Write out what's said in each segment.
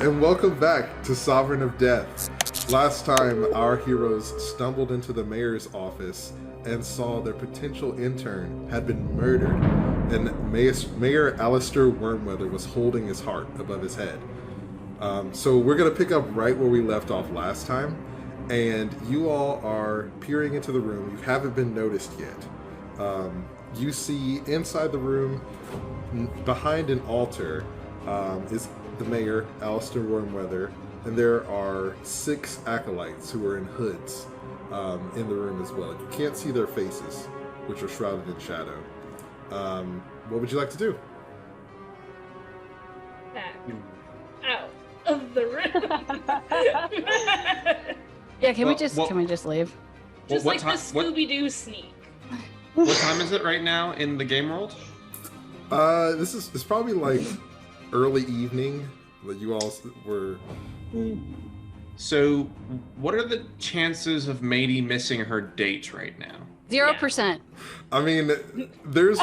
and welcome back to Sovereign of Death. Last time, our heroes stumbled into the mayor's office and saw their potential intern had been murdered, and Mayor Alistair Wormweather was holding his heart above his head. So we're going to pick up right where we left off last time, and you all are peering into the room. You haven't been noticed yet. You see inside the room, behind an altar, is the mayor, Alistair Wormweather, and there are 6 acolytes who are in hoods in the room as well. You can't see their faces, which are shrouded in shadow. What would you like to do? Back out of the room. Yeah, can we just leave? Just like the Scooby-Doo sneak. What time is it right now in the game world? It's probably like early evening that you all were. So, what are the chances of Madie missing her date right now? 0%. I mean, there's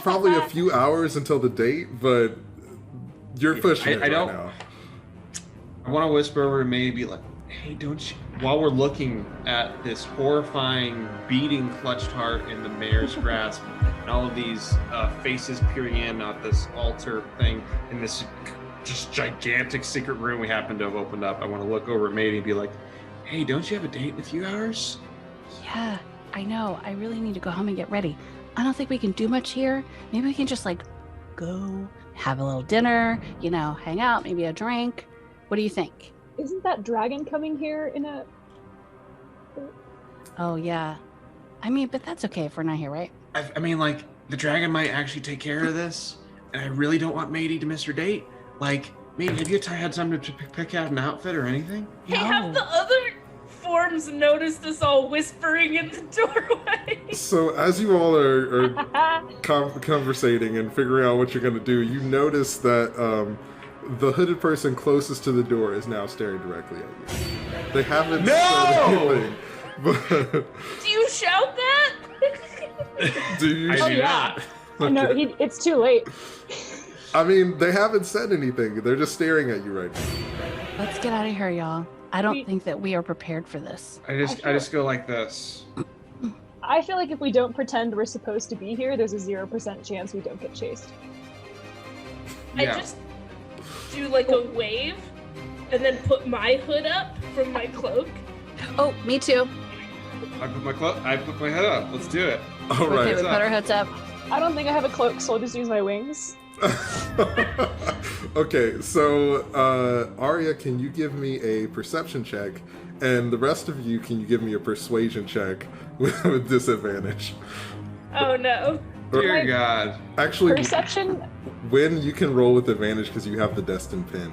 probably a few hours until the date, but you're pushing it right now. I want to whisper over to Madie, be like, "Hey, don't you?" While we're looking at this horrifying, beating, clutched heart in the mayor's grasp, and all of these faces peering in at this altar thing in this just gigantic secret room we happen to have opened up, I want to look over at Madie and be like, "Hey, don't you have a date in a few hours?" Yeah, I know. I really need to go home and get ready. I don't think we can do much here. Maybe we can just go have a little dinner, hang out, maybe a drink. What do you think? Isn't that dragon coming here in a... Oh, yeah. I mean, but that's okay if we're not here, right? I mean, the dragon might actually take care of this, and I really don't want Madie to miss her date. Madie, have you had time to pick out an outfit or anything? Hey, have the other forms noticed us all whispering in the doorway? So as you all are conversating and figuring out what you're going to do, you notice that the hooded person closest to the door is now staring directly at you. They haven't said anything, but... Do you shout that? Do you? I do not. Okay. No, it's too late. I mean, they haven't said anything. They're just staring at you right now. Let's get out of here, y'all. I don't think that we are prepared for this. I just go like this. I feel like if we don't pretend we're supposed to be here, there's a 0% chance we don't get chased. Yeah. I just do a wave and then put my hood up from my cloak. Oh, me too. I put my head up. Let's do it. All right. Okay, we put our hoods up. I don't think I have a cloak, so I'll just use my wings. Okay, so Aria, can you give me a perception check? And the rest of you, can you give me a persuasion check with disadvantage? Oh no. Dear God. Actually, Perception? when you can roll with advantage because you have the destined pinned.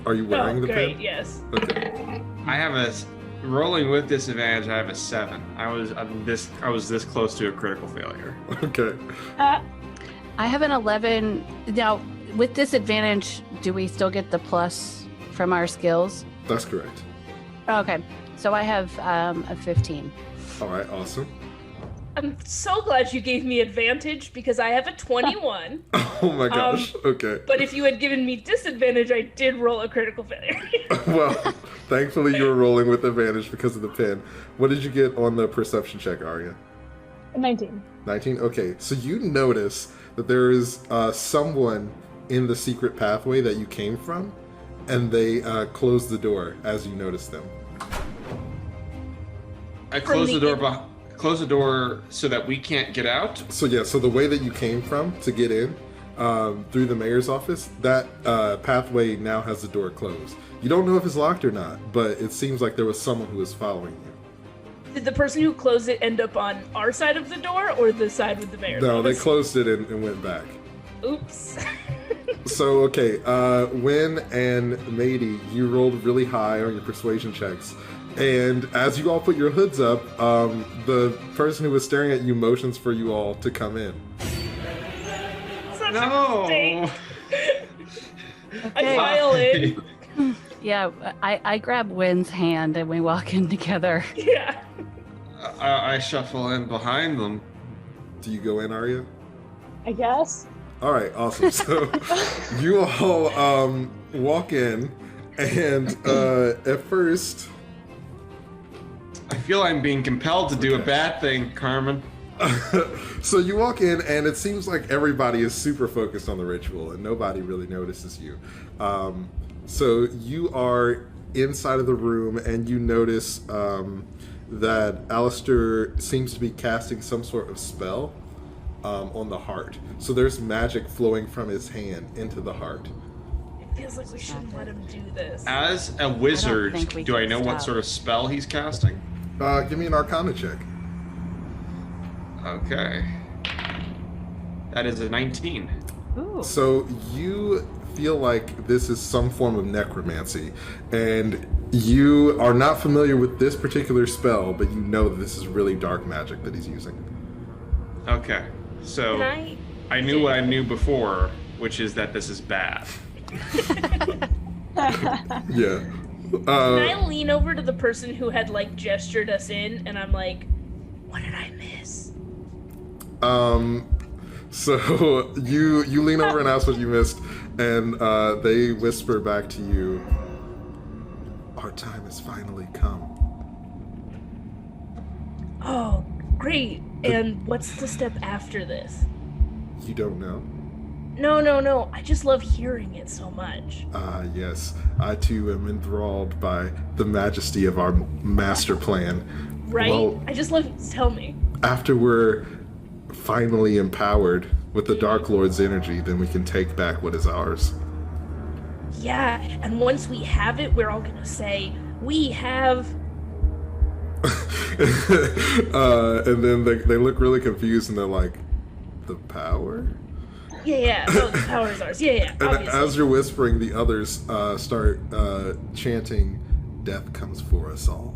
Are you wearing the great, pin? yes. Okay. I have rolling with disadvantage. I have a 7. I was this close to a critical failure. Okay. I have an 11. Now, with disadvantage, do we still get the plus from our skills? That's correct. Okay, so I have a 15. All right, awesome. I'm so glad you gave me advantage because I have a 21. Oh my gosh, okay. But if you had given me disadvantage, I did roll a critical failure. Well, thankfully you were rolling with advantage because of the pin. What did you get on the perception check, Aria? 19. 19? Okay, so you notice that there is someone in the secret pathway that you came from, and they closed the door as you noticed them. I close the door so that we can't get out. So yeah, so the way that you came from to get in through the mayor's office, that pathway now has the door closed. You don't know if it's locked or not, but it seems like there was someone who was following you. Did the person who closed it end up on our side of the door or the side with the mayor's No, they office? closed it and went back. Oops. So, okay, Wynn and Madie, you rolled really high on your persuasion checks. And as you all put your hoods up, the person who was staring at you motions for you all to come in. Such No. a mistake. I file in. Yeah, I grab Wynn's hand and we walk in together. Yeah. I shuffle in behind them. Do you go in, Aria? I guess. All right, awesome. So you all walk in, And at first, I feel I'm being compelled to do a bad thing, Carmen. so you walk in, and it seems like everybody is super focused on the ritual, and nobody really notices you. So you are inside of the room, and you notice that Alistair seems to be casting some sort of spell on the heart. So there's magic flowing from his hand into the heart. It feels like we shouldn't let him do this. As a wizard, do I know what sort of spell he's casting? Give me an Arcana check. Okay. That is a 19. Ooh. So you feel like this is some form of necromancy, and you are not familiar with this particular spell, but you know that this is really dark magic that he's using. Okay. So I knew what I knew before, which is that this is bad. Yeah. Can I lean over to the person who had like gestured us in, and I'm like, what did I miss? So you lean over and ask what you missed, and they whisper back to you, "Our time has finally come." Oh, great. And what's the step after this? You don't know? No. I just love hearing it so much. Yes. I too am enthralled by the majesty of our master plan. Right? Well, I just love tell me. after we're finally empowered with the Dark Lord's energy, then we can take back what is ours. Yeah, and once we have it, we're all gonna say, we have... And then they look really confused and they're like, the power? Yeah. Oh, the power is ours. Yeah, And obviously. as you're whispering, the others start chanting, "Death comes for us all."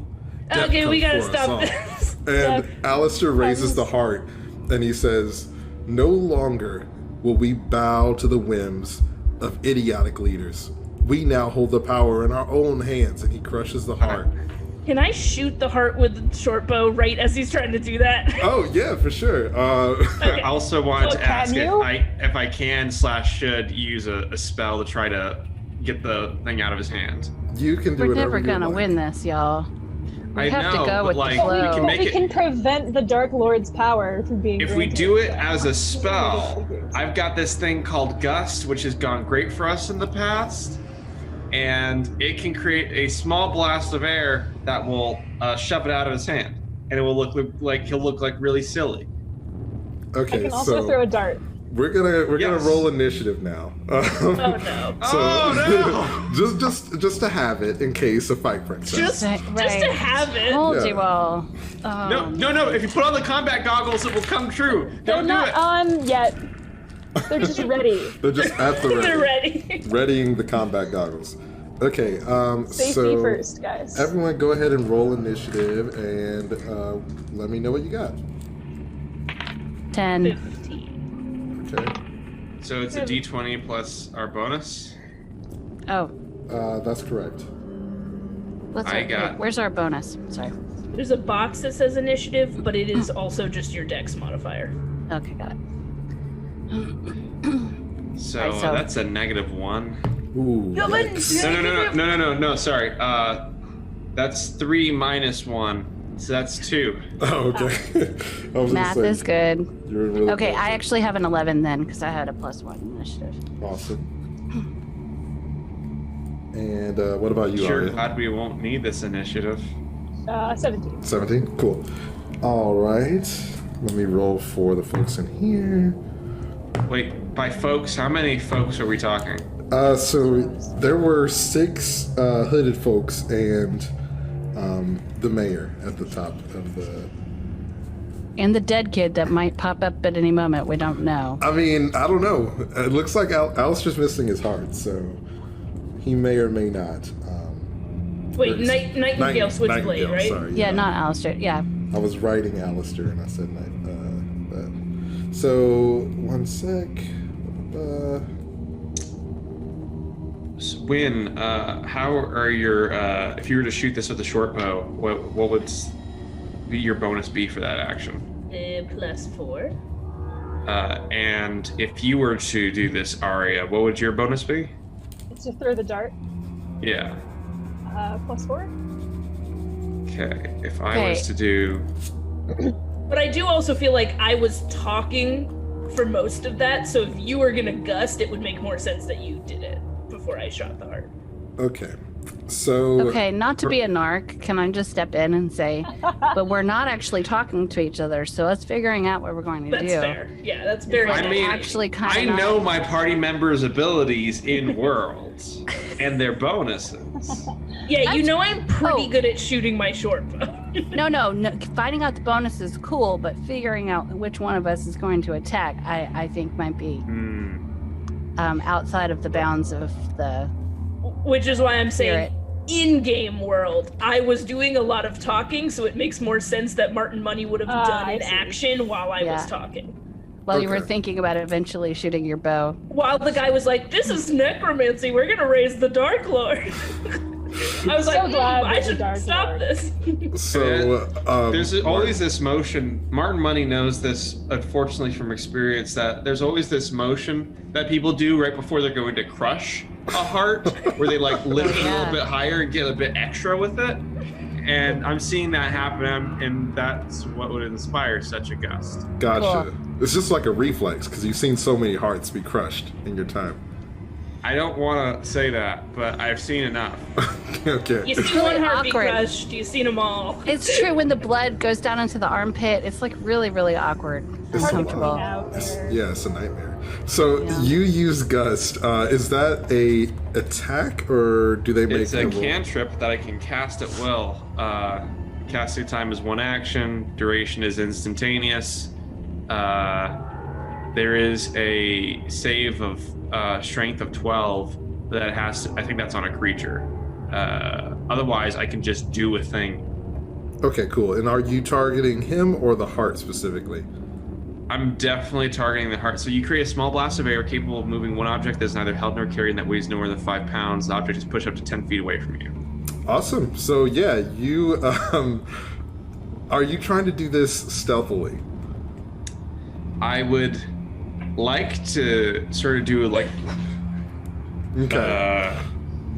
Death Okay, we comes gotta for us stop all." this. And Alistair raises the heart, and he says, "No longer will we bow to the whims of idiotic leaders. We now hold the power in our own hands." And he crushes the heart. Can I shoot the heart with the short bow right as he's trying to do that? Oh yeah, for sure. I also wanted to ask you? if I can / should use a spell to try to get the thing out of his hand. You can do We're whatever never you gonna like. win this, y'all. We I have know, to go but with like, the we flow. can make we it. can prevent the Dark Lord's power from being If we granted. do it as a spell, I've got this thing called Gust, which has gone great for us in the past, and it can create a small blast of air that will shove it out of his hand, and it will look like he'll look like really silly. Okay, I can also so throw a dart. we're gonna Yes. roll initiative now. Oh no. So just to have it in case a fight breaks out. Just to have it. Told Yeah. you all. No. If you put on the combat goggles, it will come true. They're Don't do not it. on yet. They're just ready. They're just at the They're ready, ready. readying the combat goggles. Okay, Safety so first, guys. everyone go ahead and roll initiative and let me know what you got. 10. 15. Okay, So it's a D20 plus our bonus. Oh, that's correct. where's our bonus? Sorry. There's a box that says initiative, but it is also just your dex modifier. Okay, got it. So Right, so- that's a -1. Ooh. Yeah, but- yikes. No. Sorry. That's 3 minus 1, so that's 2. Oh, okay. I was Math gonna say, is good. You're really Okay, close. I actually have an 11 then because I had a +1 initiative. Awesome. And what about you, Sure, Aria? glad we won't need this initiative. 17. 17? Cool. All right. Let me roll for the folks in here. Wait, by folks, how many folks are we talking? So there were 6 hooded folks and the mayor at the top of the... And the dead kid that might pop up at any moment. We don't know. I mean, I don't know. It looks like Alistair's missing his heart, so he may or may not. Wait, Nightingale Switchblade, Nightingale, right? sorry, Yeah, not Alistair. Yeah. I was writing Alistair and I said that. So, one sec. Win, how are your, if you were to shoot this with a short bow, what would your bonus be for that action? +4. And if you were to do this, Aria, what would your bonus be? It's to throw the dart. Yeah. +4. Okay. If I was to do. But I do also feel like I was talking for most of that, so if you were gonna gust, it would make more sense that you did it before I shot the heart. Okay. So. Okay, not to be a narc, can I just step in and say, but we're not actually talking to each other, so us figuring out what we're going to do. That's fair. Yeah, that's very Like, I mean, actually kind I of know my party members' abilities in worlds and their bonuses. Yeah, you know I'm pretty Oh. good at shooting my short bow. No. Finding out the bonus is cool, but figuring out which one of us is going to attack, I think might be outside of the bounds of the Which is why I'm saying spirit. in-game world, I was doing a lot of talking, so it makes more sense that Martin Money would have done I an see. action while I was Yeah. talking. While you were Okay. thinking about eventually shooting your bow. While the guy was like, "This is necromancy. We're gonna raise the Dark Lord." I was like, glad I there's a should Dark stop Lord." this. So. There's always this motion. Martin Money knows this, unfortunately, from experience, that there's always this motion that people do right before they're going to crush a heart, where they like lift it a little bit higher and get a bit extra with it. And I'm seeing that happen, and that's what would inspire such a gust. Gotcha. It's just like a reflex because you've seen so many hearts be crushed in your time. I don't want to say that, but I've seen enough. Okay. You see one heart be awkward. crushed. You've seen them all. It's true, when the blood goes down into the armpit, it's like really, really awkward. Uncomfortable. Yeah, it's a nightmare. So you use Gust. Is that a attack or do they make It's a roll? cantrip that I can cast at will. Casting time is 1 action. Duration is instantaneous. There is a save of strength of 12 that has to, I think that's on a creature. Otherwise, I can just do a thing. Okay, cool. And are you targeting him or the heart specifically? I'm definitely targeting the heart. So you create a small blast of air capable of moving one object that is neither held nor carried and that weighs no more than 5 pounds. The object is pushed up to 10 feet away from you. Awesome. So yeah, you are you trying to do this stealthily? I would like to sort of do like, Okay.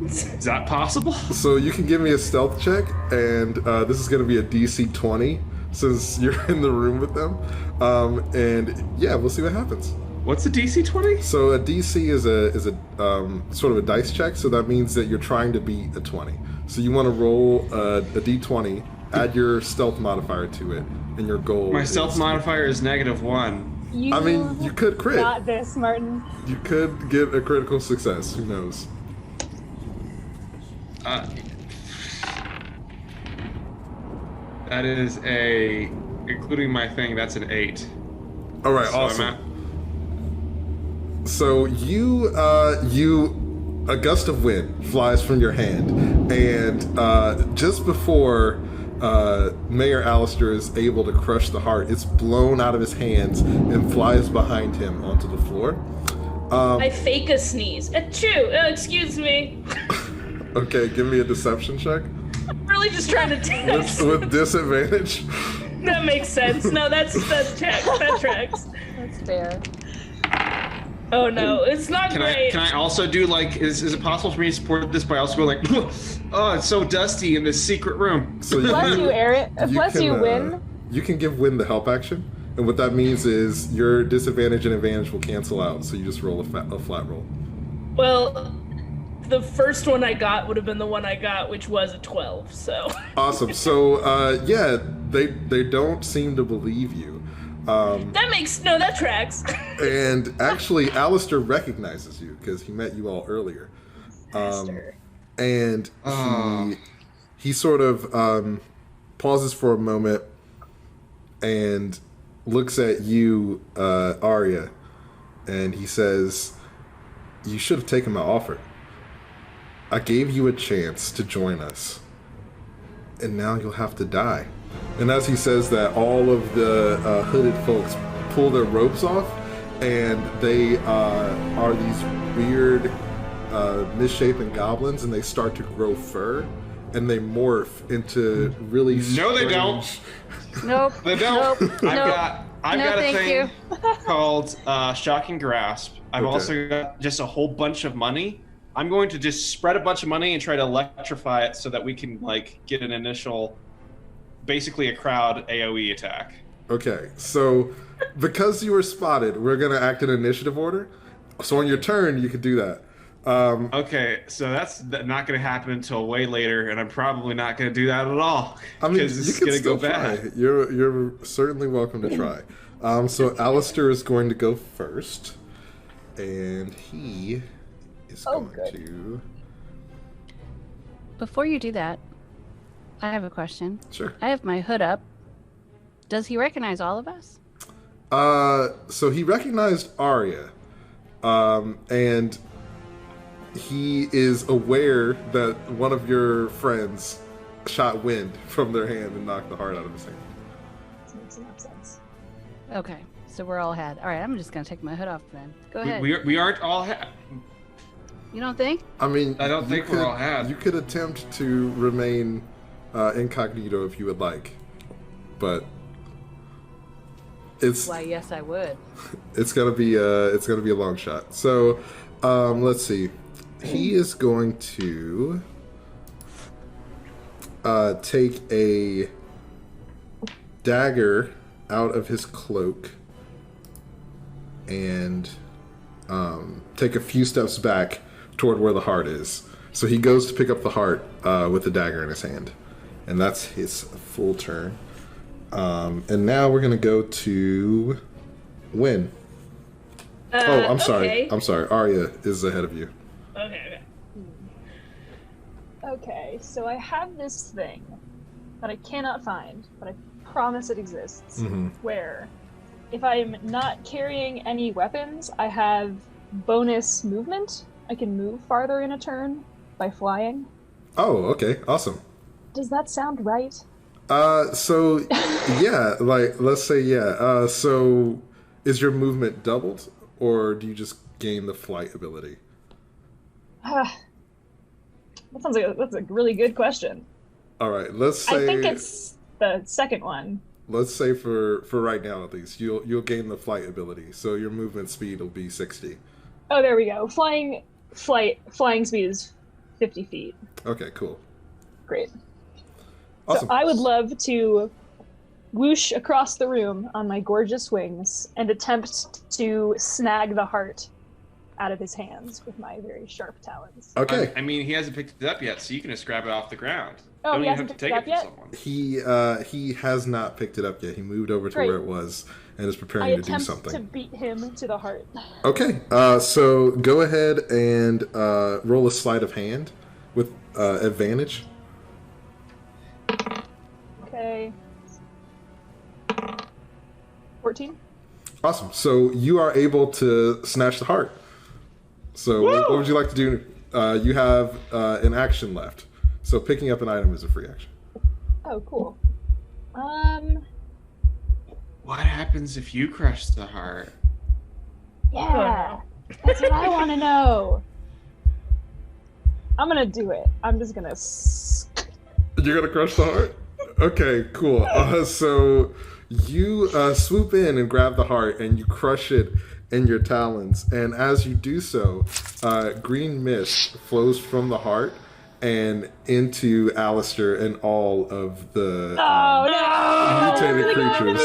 is that possible? So you can give me a stealth check, and this is going to be a DC 20 since you're in the room with them. And yeah, we'll see what happens. What's the DC 20? So a DC is a sort of a dice check, so that means that you're trying to beat a 20. So you want to roll a D20, add your stealth modifier to it, and your goal. My stealth modifier is -1. You I mean, you could crit. got this, Martin. You could get a critical success. Who knows? That is including my thing, that's an 8. All right, So awesome. So a gust of wind flies from your hand, and just before Mayor Alistair is able to crush the heart, it's blown out of his hands and flies behind him onto the floor. I fake a sneeze. Achoo! Excuse me. Okay, give me a deception check I'm really just trying to test. with disadvantage. That makes sense. No, that checks. That tracks. That's fair. Oh no, it's not Can great. I also do like, is it possible for me to support this by also going like, oh, it's so dusty in this secret room? So Bless you, Erin. Bless you, win. You can give Win the help action, and what that means is your disadvantage and advantage will cancel out. So you just roll a flat roll. Well, the first one I got would have been the one I got, which was a 12. So Awesome. So yeah, they don't seem to believe you. that tracks. And actually, Alistair recognizes you because he met you all earlier. And he sort of pauses for a moment and looks at you, Aria, and he says, "You should have taken my offer. I gave you a chance to join us, and now you'll have to die." And as he says that, all of the hooded folks pull their robes off, and they are these weird, misshapen goblins, and they start to grow fur, and they morph into really No, they strange... don't. Nope. They don't. Nope. I've No, got a thank thing you. called Shocking Grasp. I've Okay. also got just a whole bunch of money I'm going to just spread a bunch of money and try to electrify it so that we can like get an initial, basically a crowd AoE attack. Okay, so because you were spotted, we're gonna act in initiative order. So on your turn, you could do that. Okay, so that's not going to happen until way later, and I'm probably not going to do that at all. I mean, because you it's can going to go still try. bad. You're certainly welcome to try. So Alistair is going to go first, and he is going to. Before you do that, I have a question. Sure. I have my hood up. Does he recognize all of us? So he recognized Aria, and he is aware that one of your friends shot wind from their hand and knocked the heart out of his hand. This makes enough sense. Okay, so we're all had. All right, I'm just gonna take my hood off then. Go ahead. We aren't all You don't think? I mean, I don't think we're all had. You could attempt to remain incognito if you would like, but it's Why, yes, I would. it's gonna be a long shot. So let's see. He is going to take a dagger out of his cloak and take a few steps back toward where the heart is. So he goes to pick up the heart with the dagger in his hand. And that's his full turn. And now we're going to go to Win. I'm sorry. Okay. I'm sorry. Aria is ahead of you. Okay. Okay, so I have this thing that I cannot find, but I promise it exists, where if I'm not carrying any weapons, I have bonus movement. I can move farther in a turn by flying. Oh, okay. Awesome. Does that sound right? So yeah, like let's say yeah. So is your movement doubled, or do you just gain the flight ability? That's a really good question. All right, let's say I think it's the second one. let's say for right now at least, you'll gain the flight ability, so your movement speed will be 60. Oh, there we go. Flying speed is 50 feet. Okay, cool. Great. Awesome. So I would love to whoosh across the room on my gorgeous wings and attempt to snag the heart out of his hands with my very sharp talons. Okay. I mean, he hasn't picked it up yet, so you can just grab it off the ground. Oh, Don't he even have hasn't to picked take it it up from yet? someone. He has not picked it up yet. He moved over to Great. where it was and is I preparing to do attempt something. to beat him to the heart. Okay, so go ahead and roll a sleight of hand with advantage. Okay. 14? Awesome. So you are able to snatch the heart. So what would you like to do? You have an action left. So picking up an item is a free action. Oh, cool. What happens if you crush the heart? Yeah. That's what I want to know. I'm gonna do it. I'm just gonna. You're gonna crush the heart? Okay, cool. So you swoop in and grab the heart and you crush it in your talons. And as you do so, green mist flows from the heart and into Alistair and all of the mutated creatures.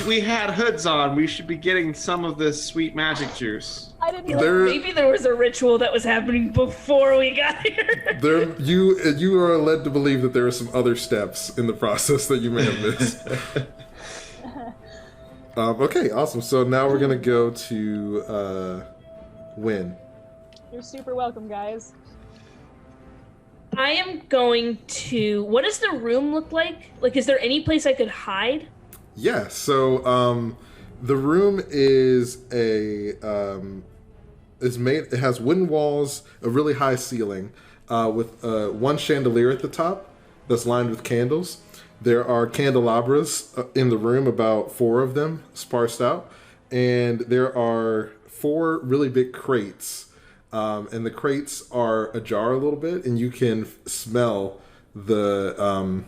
We had hoods on. We should be getting some of this sweet magic juice. I didn't know. Maybe there was a ritual that was happening before we got here. You are led to believe that there are some other steps in the process that you may have missed. Okay, awesome. So now we're gonna go to Win. You're super welcome, guys. I am going to. What does the room look like? Like, is there any place I could hide? Yeah. So the room is made. It has wooden walls, a really high ceiling, with one chandelier at the top that's lined with candles. There are candelabras in the room, about 4 of them, sparsed out, and there are 4 really big crates. And the crates are ajar a little bit, and you can smell the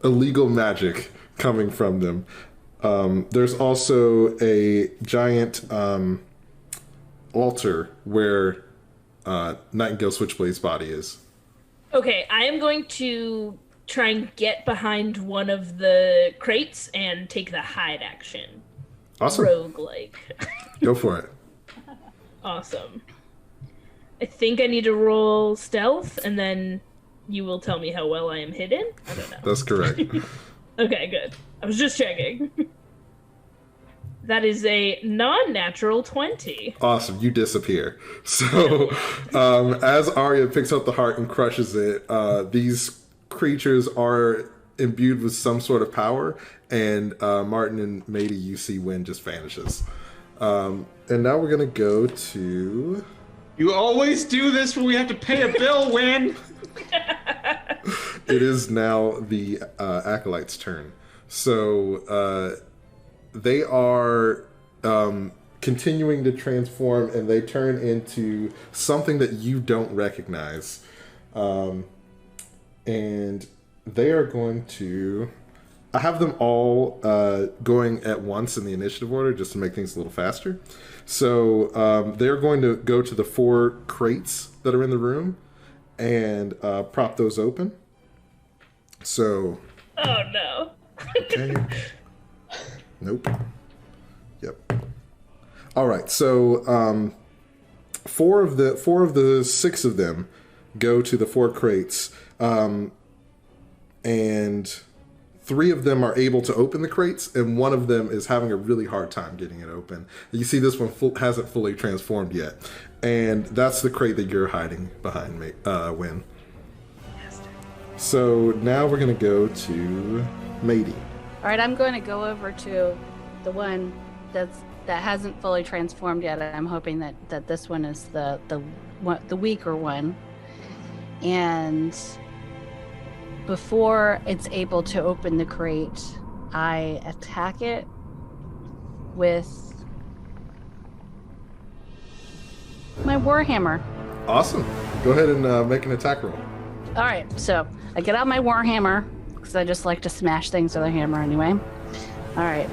illegal magic coming from them. There's also a giant altar where Nightingale Switchblade's body is. Okay, I am going to try and get behind one of the crates and take the hide action. Awesome. Roguelike. Go for it. Awesome. I think I need to roll stealth, and then you will tell me how well I am hidden? I don't know. That's correct. Okay, good. I was just checking. That is a non-natural 20. Awesome, you disappear. So, as Aria picks up the heart and crushes it, these creatures are imbued with some sort of power, and Martin and Madie, you see Wynn just vanishes. And now we're gonna go to... You always do this when we have to pay a bill, Wynn! It is now the Acolyte's turn. So, they are continuing to transform, and they turn into something that you don't recognize. And they are going to... I have them all going at once in the initiative order just to make things a little faster. So they're going to go to the 4 crates that are in the room and prop those open. So... Oh, no. Okay. Nope. Yep. All right. So, 4 of the 6 of them go to the 4 crates, and 3 of them are able to open the crates, and 1 of them is having a really hard time getting it open. You see, this one hasn't fully transformed yet, and that's the crate that you're hiding behind, Wynn. So now we're gonna go to Madie. All right, I'm going to go over to the one that hasn't fully transformed yet. I'm hoping that this one is the weaker one. And before it's able to open the crate, I attack it with my warhammer. Awesome. Go ahead and make an attack roll. All right, so I get out my warhammer because I just like to smash things with a hammer anyway. All right.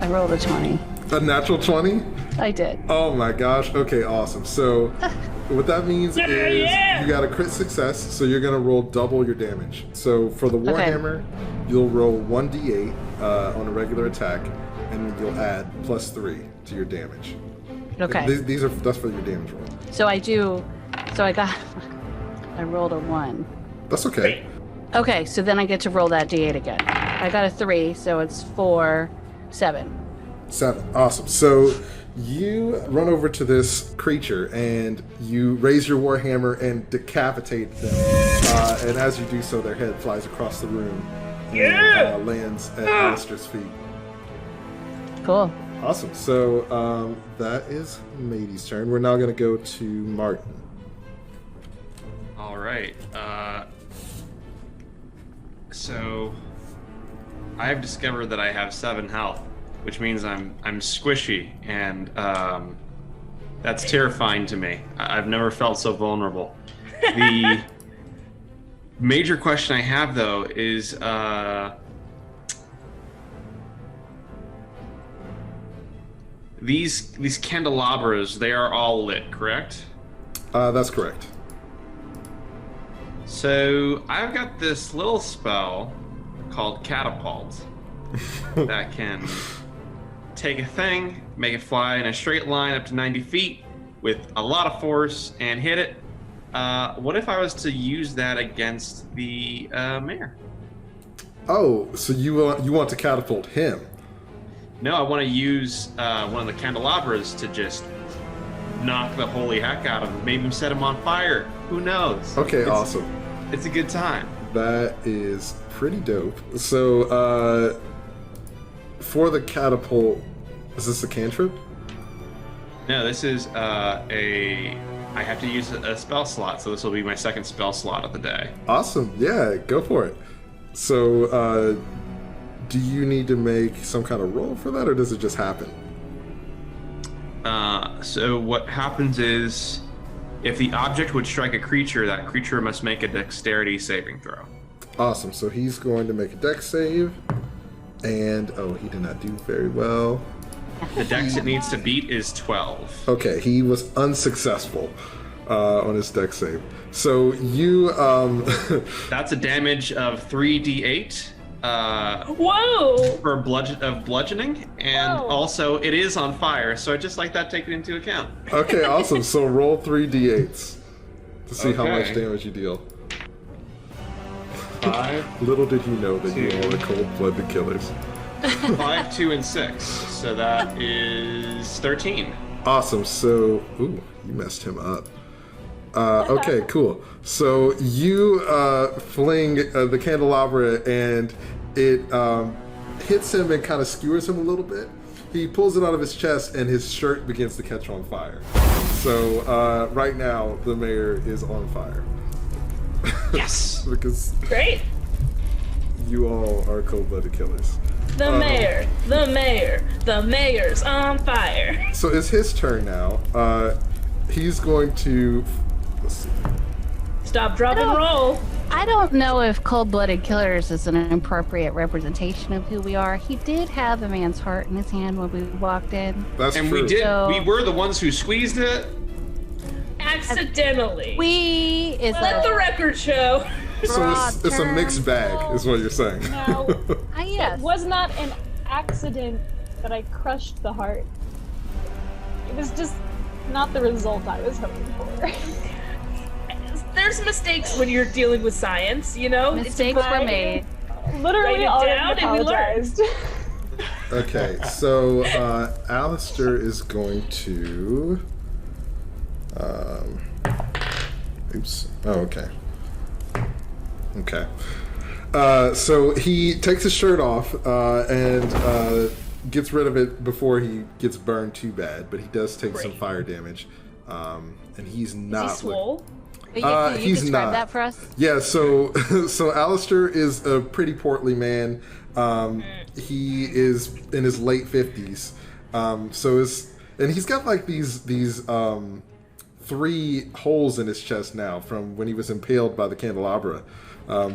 I rolled a 20. A natural 20? I did. Oh my gosh. Okay, awesome. So what that means is you got a crit success, so you're going to roll double your damage. So for the warhammer, you'll roll 1d8 on a regular attack, and you'll add +3 to your damage. Okay. That's for your damage roll. So I rolled a 1. That's okay. Okay, so then I get to roll that d8 again. I got a 3, so it's 4, 7. 7. Awesome. So you run over to this creature and you raise your warhammer and decapitate them. And as you do so, their head flies across the room and lands at Alistair's feet. Cool. Awesome. So that is Madie's turn. We're now going to go to Martin. All right. So I have discovered that I have 7 health, which means I'm squishy, and that's terrifying to me. I've never felt so vulnerable. The major question I have, though, is these candelabras, they are all lit, correct? That's correct. So I've got this little spell called Catapult that can take a thing, make it fly in a straight line up to 90 feet with a lot of force and hit it. What if I was to use that against the mayor? Oh, so you want to catapult him? No, I want to use one of the candelabras to just knock the holy heck out of him. Maybe set him on fire. Who knows? Okay, awesome. It's a good time. That is pretty dope. So, for the catapult, is this a cantrip? No, this is I have to use a spell slot, so this will be my second spell slot of the day. Awesome. Yeah, go for it. So, do you need to make some kind of roll for that, or does it just happen? So what happens is, if the object would strike a creature, that creature must make a dexterity saving throw. Awesome. So he's going to make a dex save, and he did not do very well. The dex it needs to beat is 12. Okay, he was unsuccessful on his dex save. So you That's a damage of 3d8. Whoa! For bludgeoning, and Whoa. also it is on fire, so I just like that taken into account. Okay, awesome. So roll 3d8s to see how much Okay. damage you deal. 5, Little did you know that you Two. all are cold-blooded killers. 5, 2, and 6. So that is 13. Awesome. So, ooh, you messed him up. Okay, cool. So you fling the candelabra, and it hits him and kind of skewers him a little bit. He pulls it out of his chest, and his shirt begins to catch on fire. So right now, the mayor is on fire. Yes! Because Great. you all are cold-blooded killers. The mayor's on fire. So it's his turn now. He's going to... Let's see. Stop, drop, and roll. I don't know if cold-blooded killers is an appropriate representation of who we are. He did have a man's heart in his hand when we walked in. That's And true. we were the ones who squeezed it. Accidentally. We is Let the record show. So it's a mixed bag, is what you're saying. No, yes. it was not an accident that I crushed the heart. It was just not the result I was hoping for. There's mistakes when you're dealing with science, you know? Mistakes were made. Literally Write it already down and we learn. apologized. Okay, so Alistair is going to... oops. Oh, okay. Okay. So he takes his shirt off and gets rid of it before he gets burned too bad, but he does take some Great. fire damage. And he's Is not... he swole? Can you he's describe not. that for us? Yeah, so so Alistair is a pretty portly man. He is in his late 50s. And he's got like these 3 holes in his chest now from when he was impaled by the candelabra.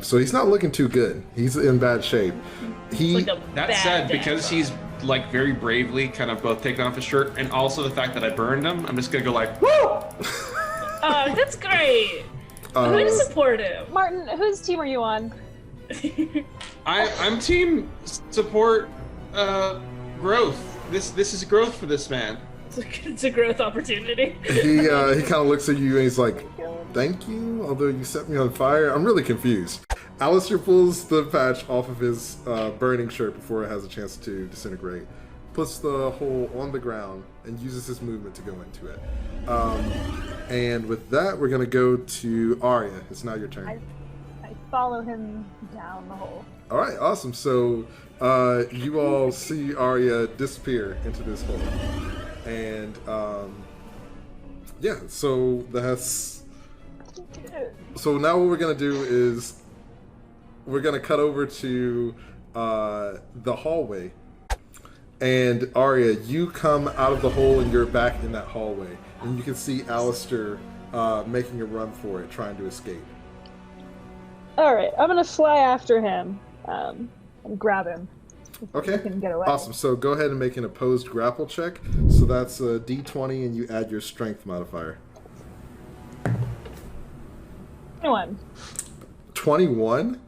So he's not looking too good. He's in bad shape. Like a That bad said, dad because bro. he's like very bravely kind of both taken off his shirt, and also the fact that I burned him, I'm just gonna go like, woo! That's great. Way to support him. Martin, whose team are you on? I'm team support growth. This is growth for this man. It's a growth opportunity. He kind of looks at you and he's like, "Thank you, although you set me on fire." I'm really confused. Alistair pulls the patch off of his burning shirt before it has a chance to disintegrate, puts the hole on the ground, and uses his movement to go into it. And with that, we're going to go to Aria. It's now your turn. I follow him down the hole. All right, awesome. So you all see Aria disappear into this hole. And yeah, so that's... So now what we're going to do is we're going to cut over to the hallway. And Aria, you come out of the hole and you're back in that hallway. And you can see Alistair making a run for it, trying to escape. Alright, I'm gonna fly after him and grab him. Okay, He can get away. awesome. So go ahead and make an opposed grapple check. So that's a d20 and you add your strength modifier. 21. 21?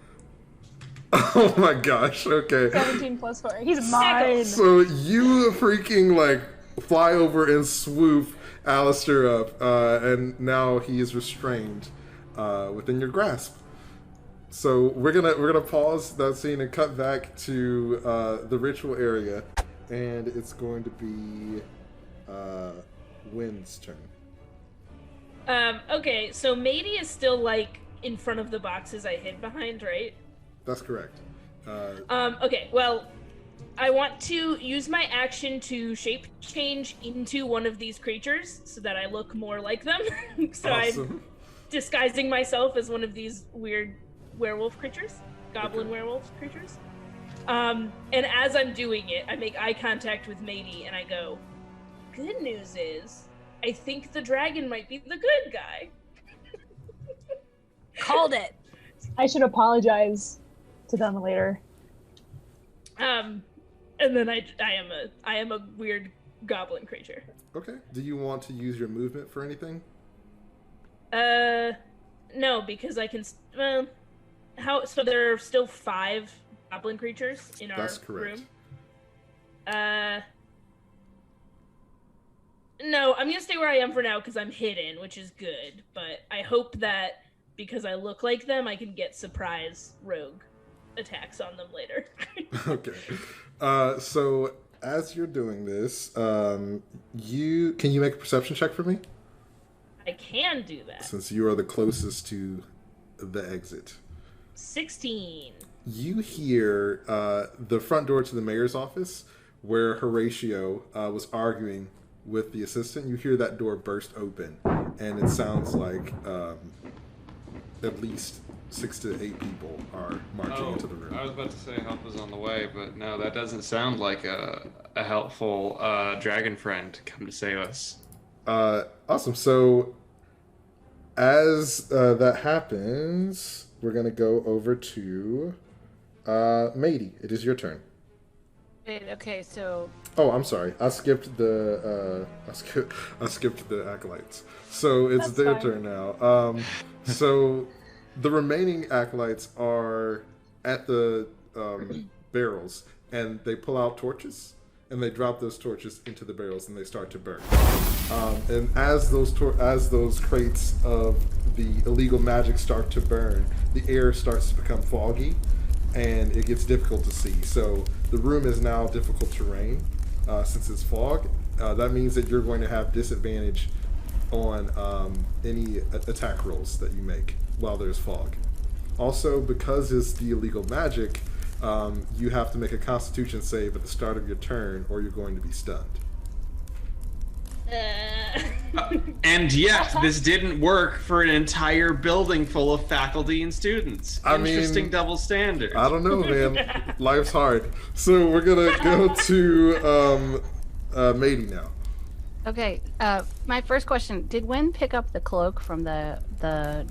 Oh my gosh, okay. 17 plus 4. He's mine! So you freaking like fly over and swoop Alistair up, and now he is restrained within your grasp. So we're gonna pause that scene and cut back to the ritual area, and it's going to be Wynn's turn. Okay, so Madie is still like in front of the boxes I hid behind, right? That's correct. Okay, well, I want to use my action to shape change into one of these creatures so that I look more like them. So Awesome. I'm disguising myself as one of these weird werewolf creatures, goblin werewolf creatures. And as I'm doing it, I make eye contact with Madie and I go, "Good news is, I think the dragon might be the good guy." Called it. I should apologize to them later. And then I am a weird goblin creature. Okay. Do you want to use your movement for anything? No, because I can. How? So there are still 5 goblin creatures in our room. No, I'm gonna stay where I am for now because I'm hidden, which is good. But I hope that because I look like them, I can get surprise rogue attacks on them later. Okay. So as you're doing this, can you make a perception check for me? I can do that. Since you are the closest to the exit. 16. You hear the front door to the mayor's office where Horatio was arguing with the assistant. You hear that door burst open, and it sounds like at least 6 to 8 people are marching into the room. I was about to say help is on the way, but no, that doesn't sound like a helpful dragon friend come to save us. Awesome. So as that happens, we're going to go over to Madie. It is your turn. Wait, okay, so... Oh, I'm sorry. I skipped the I skipped the acolytes. So it's their turn now. So the remaining acolytes are at the barrels, and they pull out torches, and they drop those torches into the barrels, and they start to burn. And as those crates of the illegal magic start to burn, the air starts to become foggy, and it gets difficult to see. So the room is now difficult terrain since it's fog. That means that you're going to have disadvantage on any attack rolls that you make while there's fog. Also, because it's the illegal magic, you have to make a Constitution save at the start of your turn, or you're going to be stunned. And yet, this didn't work for an entire building full of faculty and students. Interesting double standard. I don't know, man. Life's hard. So we're gonna go to Madie now. Okay, my first question, did Wynn pick up the cloak from the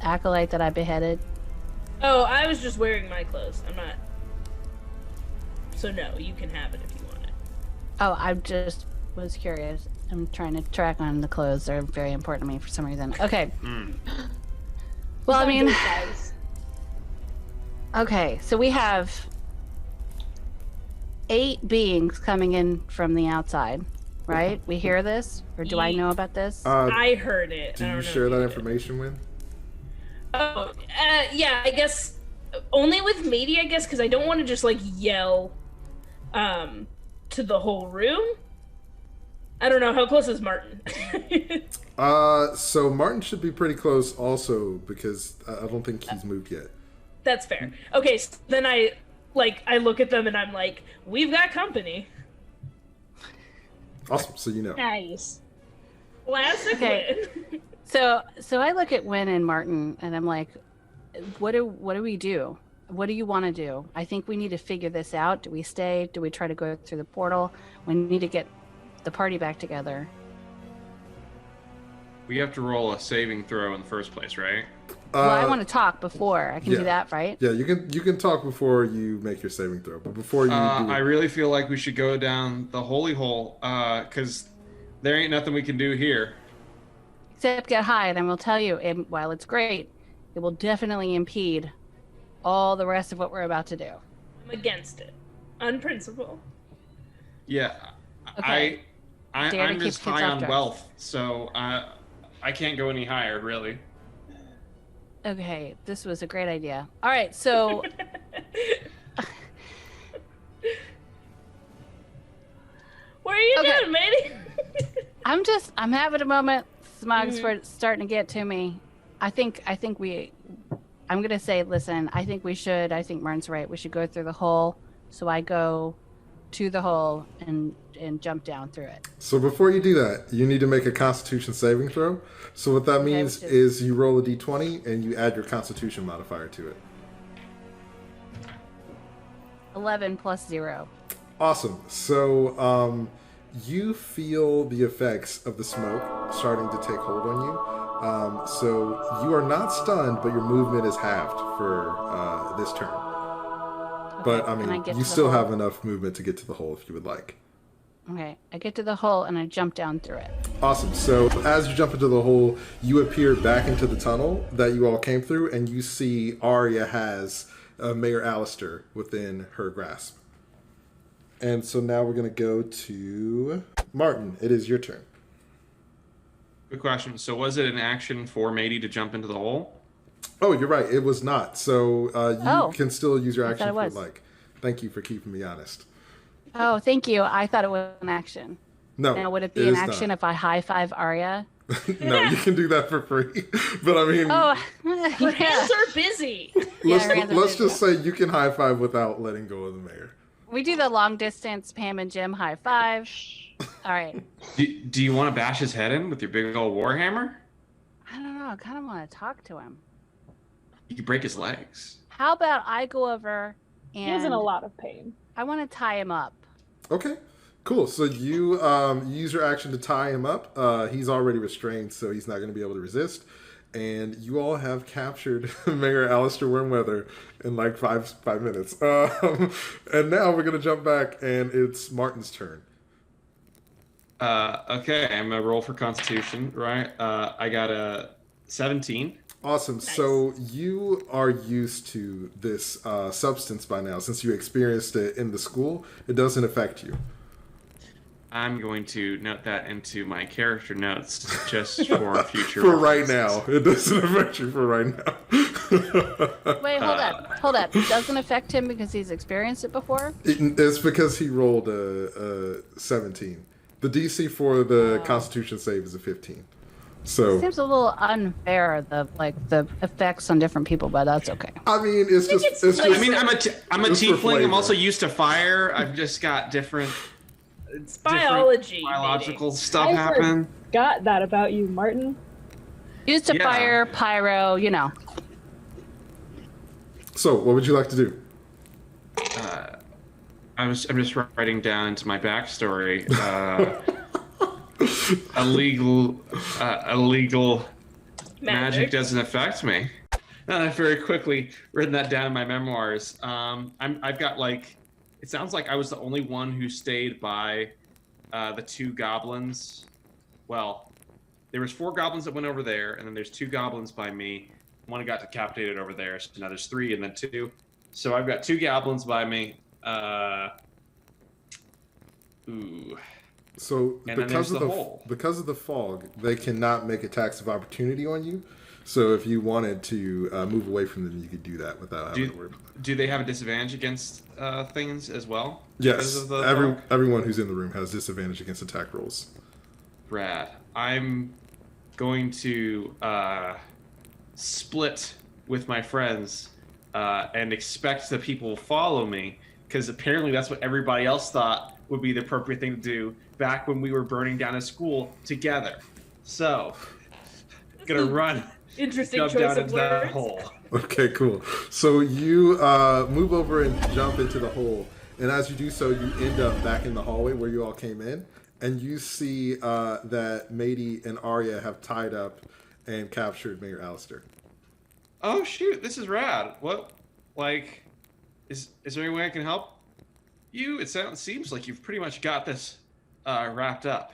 acolyte that I beheaded? Oh, I was just wearing my clothes. I'm not... So no, you can have it if you want it. Oh, I just was curious. I'm trying to track on the clothes. They're very important to me for some reason. Okay. Well, I mean... Okay, so we have 8 beings coming in from the outside, right? We hear this? Or do I know about this? I heard it. Do you share that information with? Oh, yeah, I guess only with Madie, I guess, because I don't want to just, like, yell to the whole room. I don't know. How close is Martin? So Martin should be pretty close also, because I don't think he's moved yet. That's fair. Okay, so then I look at them and I'm like, we've got company. Awesome, so you know. Nice. Classic Okay. win. So I look at Wynn and Martin and I'm like, what do we do? What do you want to do? I think we need to figure this out. Do we stay? Do we try to go through the portal? We need to get the party back together. We have to roll a saving throw in the first place, right? Well, I want to talk before. I can do that, right? Yeah, you can talk before you make your saving throw, but before you do... I really feel like we should go down the holy hole, because there ain't nothing we can do here. Except get high, then we'll tell you, while it's great, it will definitely impede all the rest of what we're about to do. I'm against it. On principle. Yeah. Okay. I'm just high on wealth, so I can't go any higher, really. Okay, this was a great idea. All right, so... What are you doing, Madie? I'm having a moment. Smog's starting to get to me. I'm gonna say, listen, I think Martin's right. We should go through the hole. So I go to the hole and jump down through it. So before you do that, you need to make a Constitution saving throw. So what that means is you roll a d20 and you add your Constitution modifier to it. 11 plus 0. Awesome. So you feel the effects of the smoke starting to take hold on you. So you are not stunned, but your movement is halved for this turn. But, I and I mean, get you to the still hole. have enough movement to get to the hole if you would like. Okay, I get to the hole and I jump down through it. Awesome. So as you jump into the hole, you appear back into the tunnel that you all came through, and you see Aria has Mayor Alistair within her grasp. And so now we're going to go to Martin. It is your turn. Good question. So was it an action for Madie to jump into the hole? Oh, you're right. It was not. So you can still use your action if thought it you'd was. like. Thank you for keeping me honest. Oh, thank you. I thought it was an action. No. Now, would it be an is action not. if I high five Aria? No, you can do that for free. But I mean, Oh, Her yeah. hands are busy. let's, her hands are let's busy. just say you can high five without letting go of the mayor. We do the long distance Pam and Jim high five. All right. Do you want to bash his head in with your big old warhammer? I don't know. I kind of want to talk to him. You could break his legs. How about I go over and He is in a lot of pain. I want to tie him up. Okay, cool. So you use your action to tie him up. He's already restrained, so he's not going to be able to resist. And you all have captured Mayor Alistair Wormweather in like five minutes. And now we're going to jump back, and it's Martin's turn. Okay, I'm going to roll for Constitution, right? I got a 17. Awesome. Nice. So you are used to this substance by now. Since you experienced it in the school, it doesn't affect you. I'm going to note that into my character notes just for future For right references. now. It doesn't affect you for right now. Wait, hold up. It doesn't affect him because he's experienced it before? It's because he rolled a 17. The DC for the Constitution save is a 15. So Seems a little unfair, the effects on different people, but that's okay. I mean, it's just it's it's like- just. I mean, I'm a Just for tiefling. flavor. I'm also used to fire. I've just got different Biology. biological maybe. stuff I happen. Got that about you, Martin. Used to Yeah. fire, pyro, you know. So, what would you like to do? I'm just writing down into my backstory. Illegal magic doesn't affect me. And I've very quickly written that down in my memoirs. I've got like, it sounds like I was the only one who stayed by the two goblins. Well, there was 4 goblins that went over there, and then there's 2 goblins by me. One got decapitated over there, so now there's 3 and then 2. So I've got 2 goblins by me. So, And then there's the hole. because of the fog, they cannot make attacks of opportunity on you. So, if you wanted to move away from them, you could do that without having to worry about that. Do they have a disadvantage against things as well? Yes, Because of the fog? everyone who's in the room has disadvantage against attack rolls. Rad. I'm going to split with my friends and expect that people will follow me, because apparently that's what everybody else thought would be the appropriate thing to do back when we were burning down a school together. So, gonna run, Interesting jump choice down of into that words. hole. Okay, cool. So you move over and jump into the hole, and as you do so, you end up back in the hallway where you all came in, and you see that Madie and Aria have tied up and captured Mayor Alistair. Oh shoot, this is rad. What, like, is there any way I can help you? It seems like you've pretty much got this wrapped up.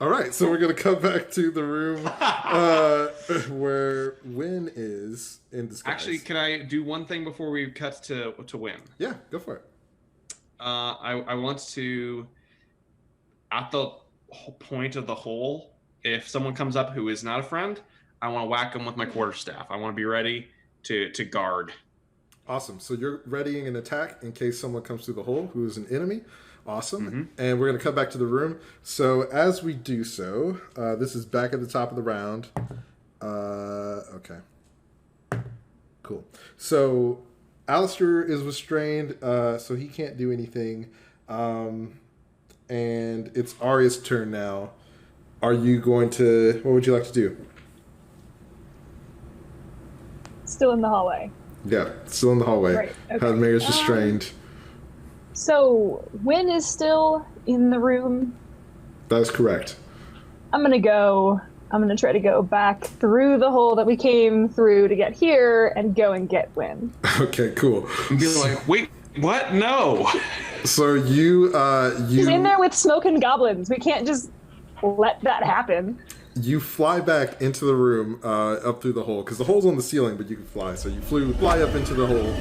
All right, so we're gonna come back to the room where Win is in disguise. Actually, can I do one thing before we cut to Win? Yeah, go for it. I want to, at the point of the hole, if someone comes up who is not a friend, I want to whack them with my quarterstaff. I want to be ready to guard. Awesome. So you're readying an attack in case someone comes through the hole who is an enemy. Awesome. Mm-hmm. And we're going to come back to the room. So as we do so, this is back at the top of the round. Okay. Cool. So Alistair is restrained, so he can't do anything. And it's Aria's turn now. Are you going to... What would you like to do? Still in the hallway. Yeah, still in the hallway. Right, okay. The mayor's restrained. So, Win is still in the room. That is correct. I'm gonna go I'm gonna try to go back through the hole that we came through to get here and go and get Wynn. Okay, cool. And be like, wait, what? No. So you He's in there with smoking goblins. We can't just let that happen. You fly back into the room, up through the hole, because the hole's on the ceiling, but you can fly. So you fly up into the hole,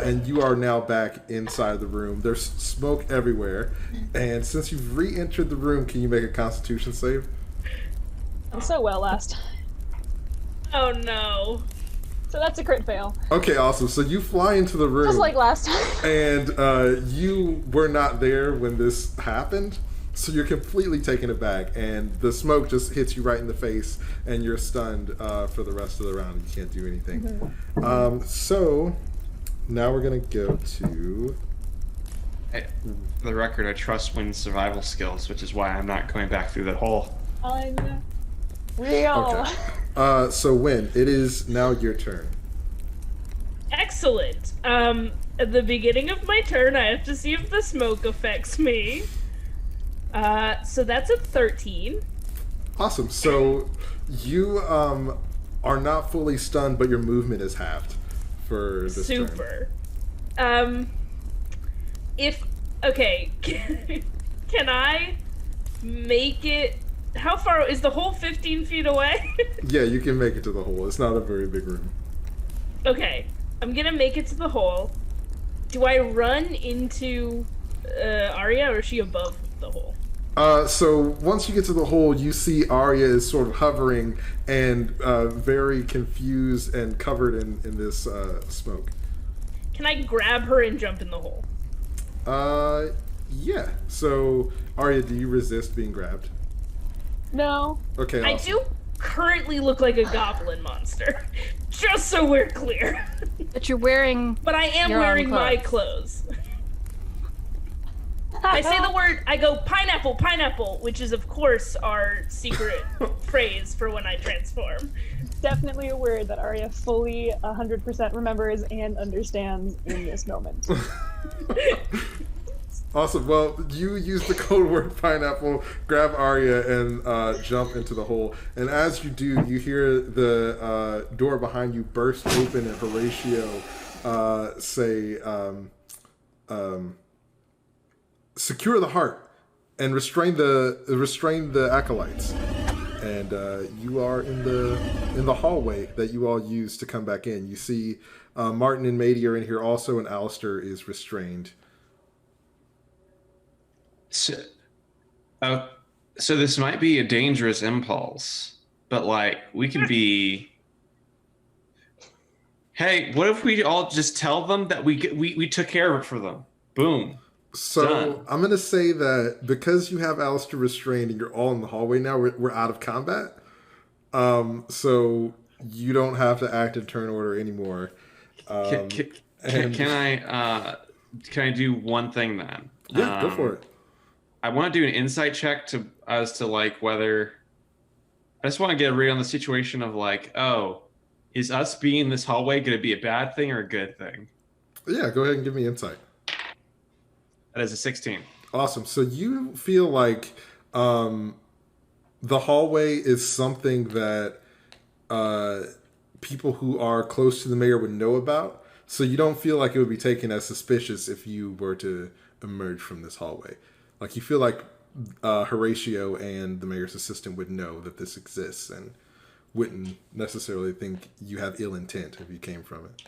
and you are now back inside the room. There's smoke everywhere, and since you've re-entered the room, can you make a Constitution save? I'm so well last time. Oh no. So that's a crit fail. Okay, awesome. So you fly into the room. Just like last time. And you were not there when this happened, so you're completely taken aback, and the smoke just hits you right in the face, and you're stunned for the rest of the round. You can't do anything. Mm-hmm. So now we're going to go to... Hey, for the record, I trust Wynn's survival skills, which is why I'm not going back through that hole. I'm real. Okay. So Wynn, it is now your turn. Excellent. At the beginning of my turn, I have to see if the smoke affects me. So that's a 13. Awesome. So you are not fully stunned, but your movement is halved for this turn. Super. Can I make it? How far is the hole? 15 feet away? Yeah, you can make it to the hole. It's not a very big room. Okay, I'm gonna make it to the hole. Do I run into Aria, or is she above the hole? So once you get to the hole, you see Aria is sort of hovering and very confused and covered in this smoke. Can I grab her and jump in the hole? Yeah. So Aria, do you resist being grabbed? No. Okay. Awesome. I do currently look like a goblin monster, just so we're clear. But you're wearing. But I am your own wearing my clothes. I say the word, I go pineapple, pineapple, which is of course our secret phrase for when I transform. Definitely a word that Aria fully 100% remembers and understands in this moment. Awesome. Well, you use the code word pineapple, grab Aria, and jump into the hole. And as you do, you hear the door behind you burst open, and Horatio say, "Secure the heart and restrain the acolytes." And you are in the hallway that you all use to come back in. You see Martin and Madie are in here also, and Alistair is restrained. So this might be a dangerous impulse, but like we can be. Hey, what if we all just tell them that we took care of it for them? Boom. So Done. I'm gonna say that because you have Alistair restrained and you're all in the hallway now, we're out of combat. So you don't have to act in turn order anymore. Can I do one thing then? Yeah, go for it. I want to do an insight check as to like whether I just want to get a read on the situation of like, oh, is us being in this hallway going to be a bad thing or a good thing? Yeah, go ahead and give me insight. That is a 16. Awesome. So you feel like the hallway is something that people who are close to the mayor would know about. So you don't feel like it would be taken as suspicious if you were to emerge from this hallway. Like you feel like Horatio and the mayor's assistant would know that this exists and wouldn't necessarily think you have ill intent if you came from it.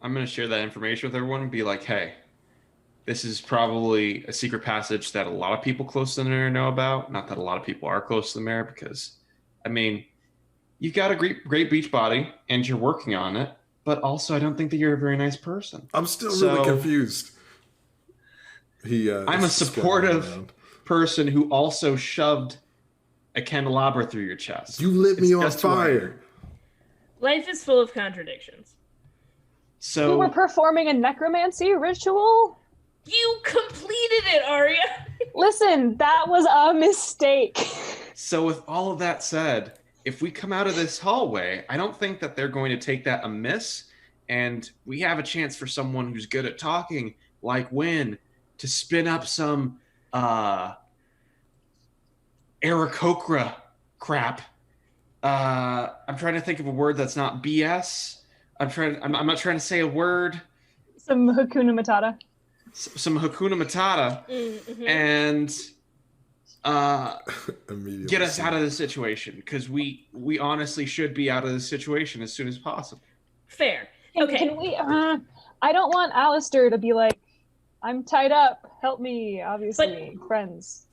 I'm going to share that information with everyone and be like, hey, this is probably a secret passage that a lot of people close to the mayor know about. Not that a lot of people are close to the mayor because, I mean, you've got a great beach body and you're working on it, but also I don't think that you're a very nice person. I'm still really confused. I'm a supportive person who also shoved a candelabra through your chest. You lit me on fire. Life is full of contradictions. So we were performing a necromancy ritual? You completed it, Aria! Listen, that was a mistake. So with all of that said, if we come out of this hallway, I don't think that they're going to take that amiss, and we have a chance for someone who's good at talking, like Wynn, to spin up some Aarakocra crap I'm trying to think of a word that's not BS. I'm not trying to say a word. Some Hakuna Matata. Some Hakuna Matata, Mm-hmm. and Immediately get us out of this situation, because we honestly should be out of this situation as soon as possible. Fair. Okay. Can we? I don't want Alistair to be like, I'm tied up. Help me. Obviously, friends.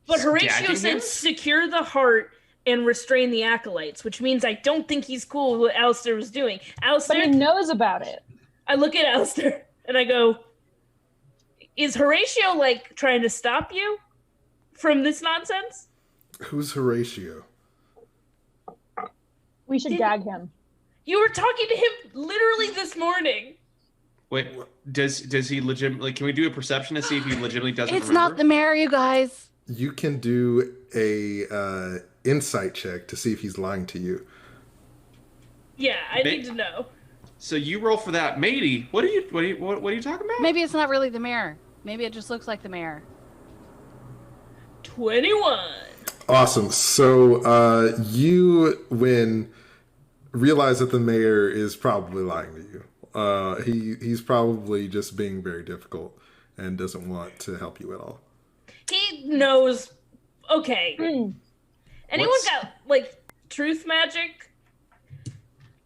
But Horatio gagging said him? secure the heart and restrain the acolytes, which means I don't think he's cool with what Alistair was doing. But Alistair, he knows about it. I look at Alistair and I go, is Horatio like trying to stop you from this nonsense? Who's Horatio? We should gag him. You were talking to him literally this morning. Wait, does he legitimately? Can we do a perception to see if he legitimately doesn't It's remember? not the mayor, you guys. You can do a insight check to see if he's lying to you. Yeah, I need to know. So you roll for that, Madie. What are you talking about? Maybe it's not really the mayor. Maybe it just looks like the mayor. 21. Awesome. So you realize that the mayor is probably lying to you. He's probably just being very difficult and doesn't want to help you at all. He knows. Okay. Anyone got like truth magic?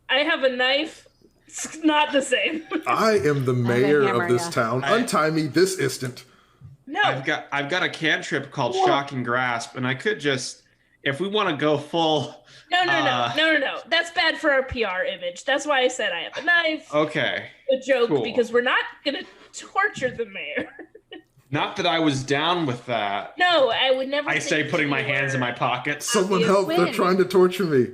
I have a knife. It's not the same. I am the mayor hammer, of this yeah. town. Untie me this instant. No. I've got a cantrip called Shocking Grasp, and I could just, if we want to go full. No. That's bad for our PR image. That's why I said I have a knife. Okay. A joke, Cool. because we're not gonna torture the mayor. Not that I was down with that. No, I would never. I say think putting you my hands in were. my pockets. Someone help. They're Win. trying to torture me.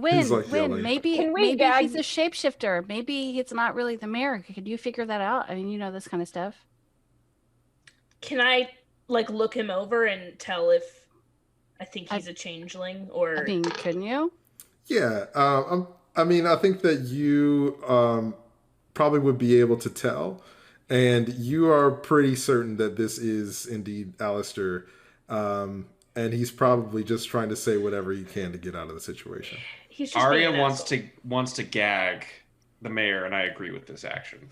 He's like Win. yelling. Maybe Can we maybe gag- he's a shapeshifter. Maybe it's not really the mayor. Could you figure that out? I mean, you know this kind of stuff. Can I like look him over and tell if I think he's a changeling or? I mean, couldn't you? Yeah. I mean, I think that you probably would be able to tell. And you are pretty certain that this is indeed Alistair. And he's probably just trying to say whatever he can to get out of the situation. He's just Aria being an asshole. wants to gag the mayor, and I agree with this action.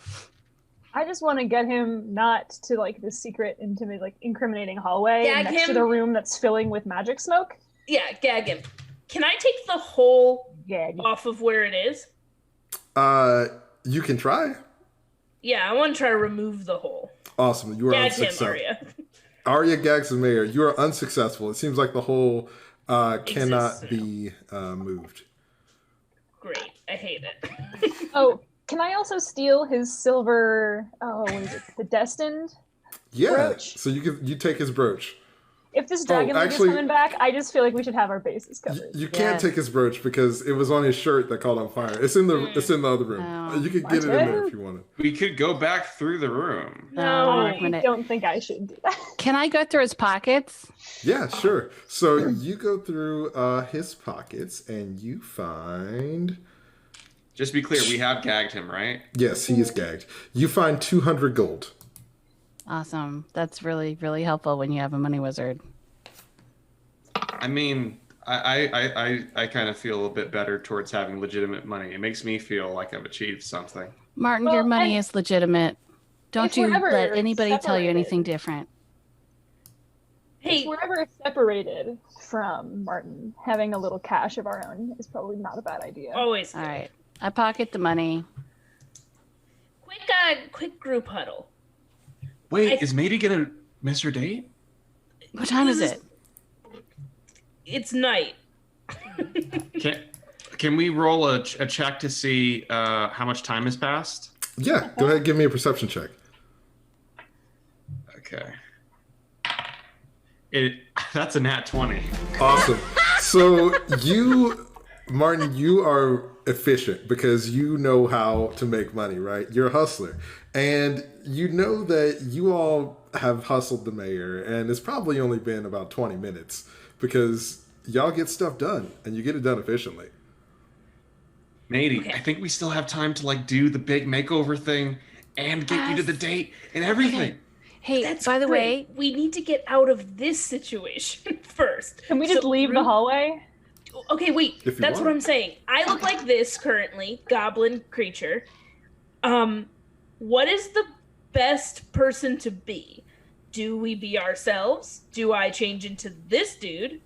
I just want to get him not to like the secret, intimate, like incriminating hallway Gag next to him? the room that's filling with magic smoke. Yeah, gag him. Can I take the hole Gag. off of where it is? You can try. Yeah, I want to try to remove the hole. Awesome. You are Gag him, unsuccessful. Aria. Aria gags the mayor. You are unsuccessful. It seems like the hole cannot Exists be moved. Great. I hate it. Oh, can I also steal his silver? Oh, what is it? The Destined. Yeah. Brooch. So you take his brooch. If this dragon lord actually- is coming back, I just feel like we should have our bases covered. You can't Yes. take his brooch because it was on his shirt that caught on fire. It's in the other room. Oh. You could get it in there if you wanted. We could go back through the room. No. I minute. don't think I should do that. Can I go through his pockets? Yeah, sure. So you go through his pockets and you find. Just to be clear, we have gagged him, right? Yes, he is gagged. You find 200 gold. Awesome. That's really, really helpful when you have a money wizard. I mean, I kind of feel a bit better towards having legitimate money. It makes me feel like I've achieved something. Martin, Well, your money and is legitimate. Don't if we're you ever let anybody tell you separated- anything different. Hey, If we're ever separated from Martin, having a little cash of our own is probably not a bad idea. always. All right. I pocket the money. Quick group huddle. Wait, is Madie gonna miss her date? What time is This it? It's night. Can we roll a check to see how much time has passed? Yeah, go ahead and give me a perception check. Okay. That's a nat 20. Awesome. So Martin, you are efficient because you know how to make money, right? You're a hustler. And you know that you all have hustled the mayor, and it's probably only been about 20 minutes because y'all get stuff done, and you get it done efficiently. Madie, Okay. I think we still have time to do the big makeover thing and get you to the date and everything. Hey, That's by the great. way, we need to get out of this situation first. Can we just So leave the room- hallway? okay, wait. If you That's want. what I'm saying. I look like this currently, goblin creature. What is the best person to be? Do we be ourselves? Do I change into this dude?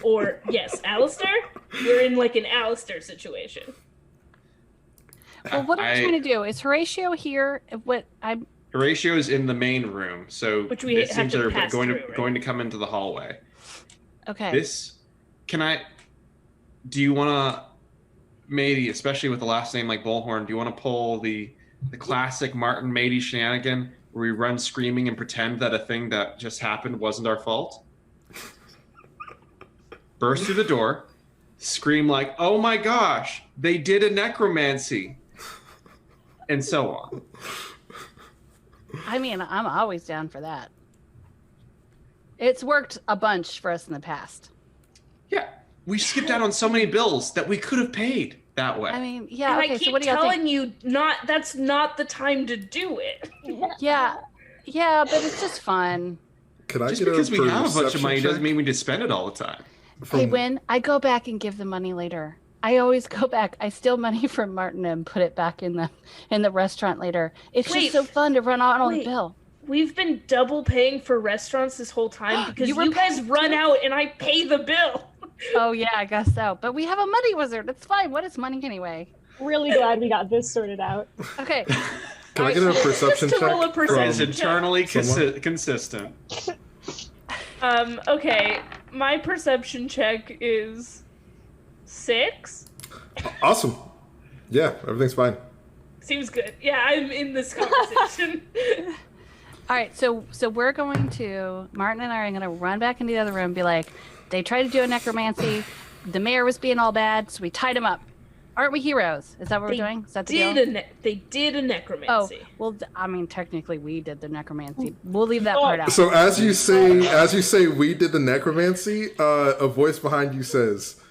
Or, yes, Alistair? We're in like an Alistair situation. Well, what are we trying to do? Is Horatio here? Horatio is in the main room, so Which we it have seems to they're pass going through, to right? going to come into the hallway. Okay. Do you want to, Madie, especially with the last name like Bullhorn, do you want to pull the classic Martin Madie shenanigan where we run screaming and pretend that a thing that just happened wasn't our fault? Burst through the door, scream like, "Oh my gosh, they did a necromancy," and so on. I mean, I'm always down for that. It's worked a bunch for us in the past. Yeah, we skipped out on so many bills that we could have paid that way. I mean, yeah. And Okay, I keep so what do y'all telling think? you, that's not the time to do it. Yeah, but it's just fun. Could I Just get because a we have a bunch of perception money check doesn't mean we just spend it all the time. Hey, Win, I go back and give the money later. I always go back. I steal money from Martin and put it back in the restaurant later. It's Wait, just so fun to run out on the wait. bill. We've been double paying for restaurants this whole time because You were you guys paying run too? out and I pay the bill. Oh yeah, I guess so. But we have a money wizard. It's fine. What is money anyway? Really glad we got this sorted out. Okay. Can I get a perception Just to check? roll a perception It's from- check. internally Someone? consistent. Okay. My perception check is 6. Awesome. Yeah, everything's fine. Seems good. Yeah, I'm in this conversation. All right. So we're going to Martin and I are going to run back into the other room and be like, they tried to do a necromancy. The mayor was being all bad, so we tied him up. Aren't we heroes? Is that what we're doing? Is that the deal? They did a Oh, necromancy. well, I mean, technically we did the necromancy. We'll leave that part out. So as you say we did the necromancy, a voice behind you says,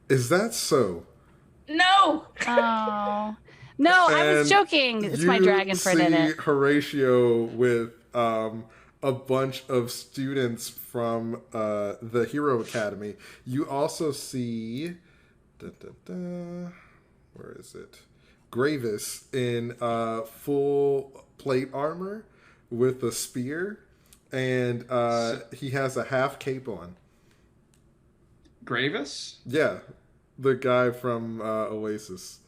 "Is that so?" No. Oh. No, I was And joking. It's my dragon friend in You it. see Horatio with a bunch of students from the Hero Academy. You also see, where is it? Gravis in full plate armor with a spear, and he has a half cape on. Gravis? Yeah, the guy from Oasis.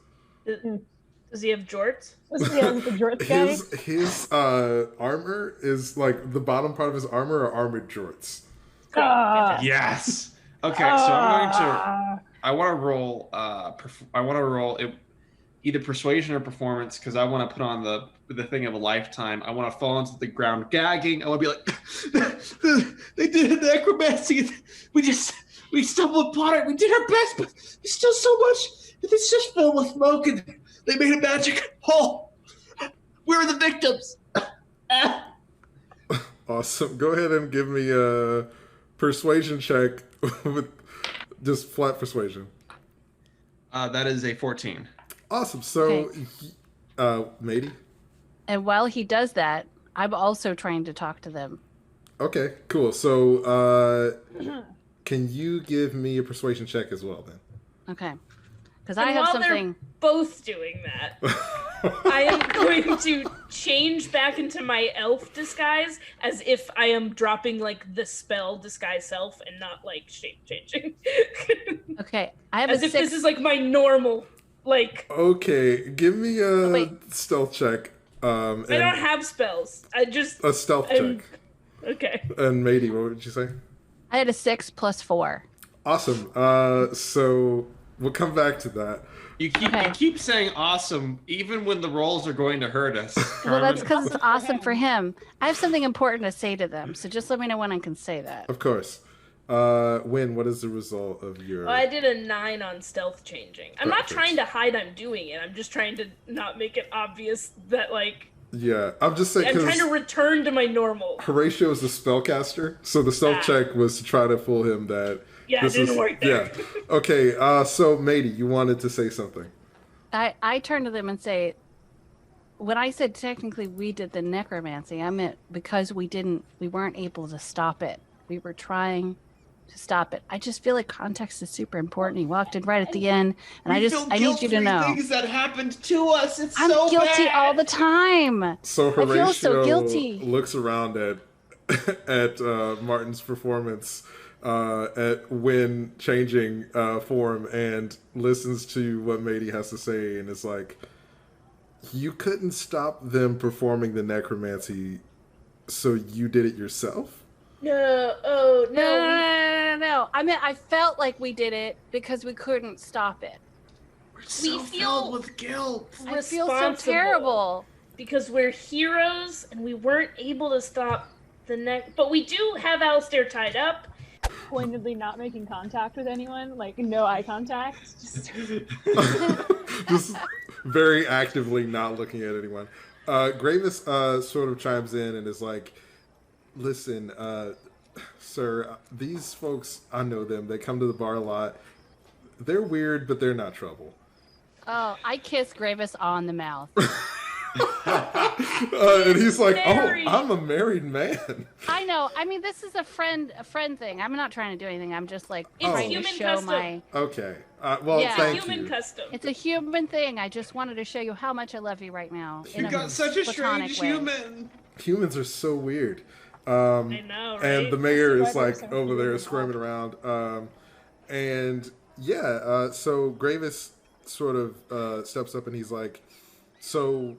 Does he have jorts? Was he the jorts guy? His armor is like the bottom part of his armor are armored jorts. Yes. Okay, so I'm going to. I want to roll. I want to roll either persuasion or performance because I want to put on the thing of a lifetime. I want to fall into the ground gagging. I want to be like, they did a necromancy. We stumbled upon it. We did our best, but there's still so much. It's just filled with smoke, and they made a magic hole. We were the victims. Awesome. Go ahead and give me a persuasion check with just flat persuasion. That is a 14. Awesome. So, Okay. Madie? And while he does that, I'm also trying to talk to them. Okay, cool. So, can you give me a persuasion check as well then? Okay. Because I And have while something. they're both doing that, I am going to change back into my elf disguise as if I am dropping like the spell disguise self and not like shape changing. Okay. I have as a if 6. this is like my normal, like Okay, give me a Wait. stealth check. I don't have spells. I just a stealth I'm- check. okay. And Madie, what would you say? I had a 6 plus 4. Awesome. So we'll come back to that. You keep saying awesome even when the rolls are going to hurt us. Well, that's Carmen. because it's awesome for him. I have something important to say to them, so just let me know when I can say that. Of course. Win, what is the result of your... Well, I did a 9 on stealth changing. I'm not Perfect. trying to hide I'm doing it. I'm just trying to not make it obvious that like Yeah, I'm just saying I'm trying because to return to my normal. Horatio is a spellcaster, so the stealth check was to try to fool him that... Yeah, it this didn't is- work there. Yeah. Okay, so Madie, you wanted to say something. I turn to them and say, when I said technically we did the necromancy, I meant because we weren't able to stop it. We were trying to stop it. I just feel like context is super important. He walked in right at the end, and I feel need you to know. things that happened to us. It's I'm so guilty bad. all the time. So I feel so Horatio guilty. looks around at Martin's performance at when changing form and listens to what Madie has to say and is like, you couldn't stop them performing the necromancy, so you did it yourself? No, oh No. I mean, I felt like we did it because we couldn't stop it. We're so filled with guilt. I feel so responsible terrible. because we're heroes and we weren't able to stop the neck. But we do have Alistair tied up. Pointedly not making contact with anyone, like no eye contact. Just very actively not looking at anyone. Gravis sort of chimes in and is like, listen, sir, these folks, I know them. They come to the bar a lot. They're weird, but they're not trouble. Oh, I kiss Gravis on the mouth. And he's like, married. oh, I'm a married man. I know. I mean, this is a friend thing. I'm not trying to do anything. I'm just like It's trying to human show custom. my. Okay. Well, Yeah. thank Human you. custom. It's a human thing. I just wanted to show you how much I love you right now. You got such a strange human. Humans are so weird. I know, right? And the mayor is Why they're like so over there weird. squirming around. So Gravis sort of steps up and he's like, so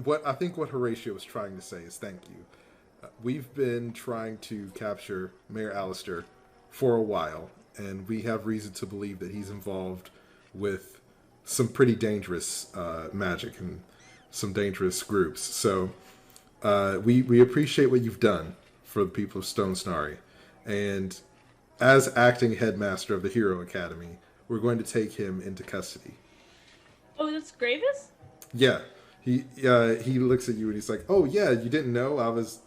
what Horatio was trying to say is thank you. We've been trying to capture Mayor Alistair for a while, and we have reason to believe that he's involved with some pretty dangerous magic and some dangerous groups. So we appreciate what you've done for the people of Stone Snarry. And as acting headmaster of the Hero Academy, we're going to take him into custody. Oh, that's Gravis? Yeah. He looks at you and he's like, "Oh yeah, you didn't know I was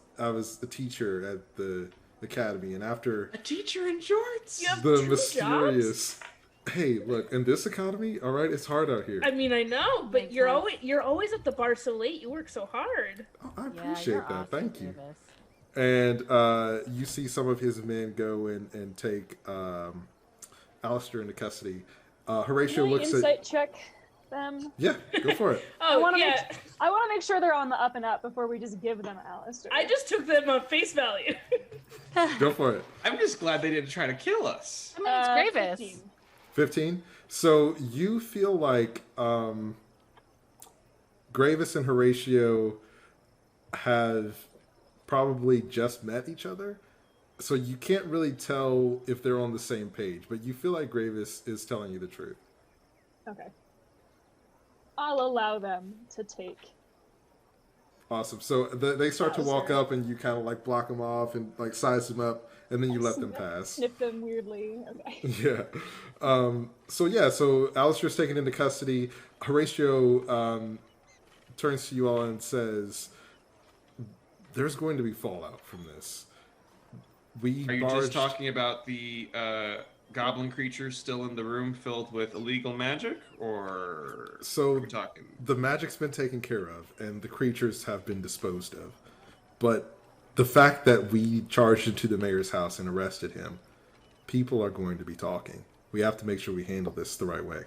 a teacher at the academy, and after A teacher in shorts. You have the two mysterious." jobs? Hey, look, in this academy, all right, it's hard out here. I mean, I know, but Makes you're always at the bar so late. You work so hard. Oh, I Yeah, appreciate you're that. awesome, Thank you. Gravis. And you see some of his men go and take Alistair into custody. Horatio Can I looks insight at. check them? Yeah, go for it. Oh, wanna yeah. I want to make sure they're on the up and up before we just give them Alistair. I just took them on face value. Go for it. I'm just glad they didn't try to kill us. I mean, it's Gravis. 15. 15. So you feel like Gravis and Horatio have probably just met each other. So you can't really tell if they're on the same page, but you feel like Gravis is telling you the truth. Okay. I'll allow them to take. Awesome. So they start to walk Alistair. up and you kind of like block them off and like size them up and then you let them pass. Sniff them weirdly. Okay. Yeah. So Alistair's taken into custody. Horatio turns to you all and says, there's going to be fallout from this. Are you just talking about the goblin creatures still in the room filled with illegal magic, or So are we talking? the magic's been taken care of and the creatures have been disposed of. But the fact that we charged into the mayor's house and arrested him, people are going to be talking. We have to make sure we handle this the right way.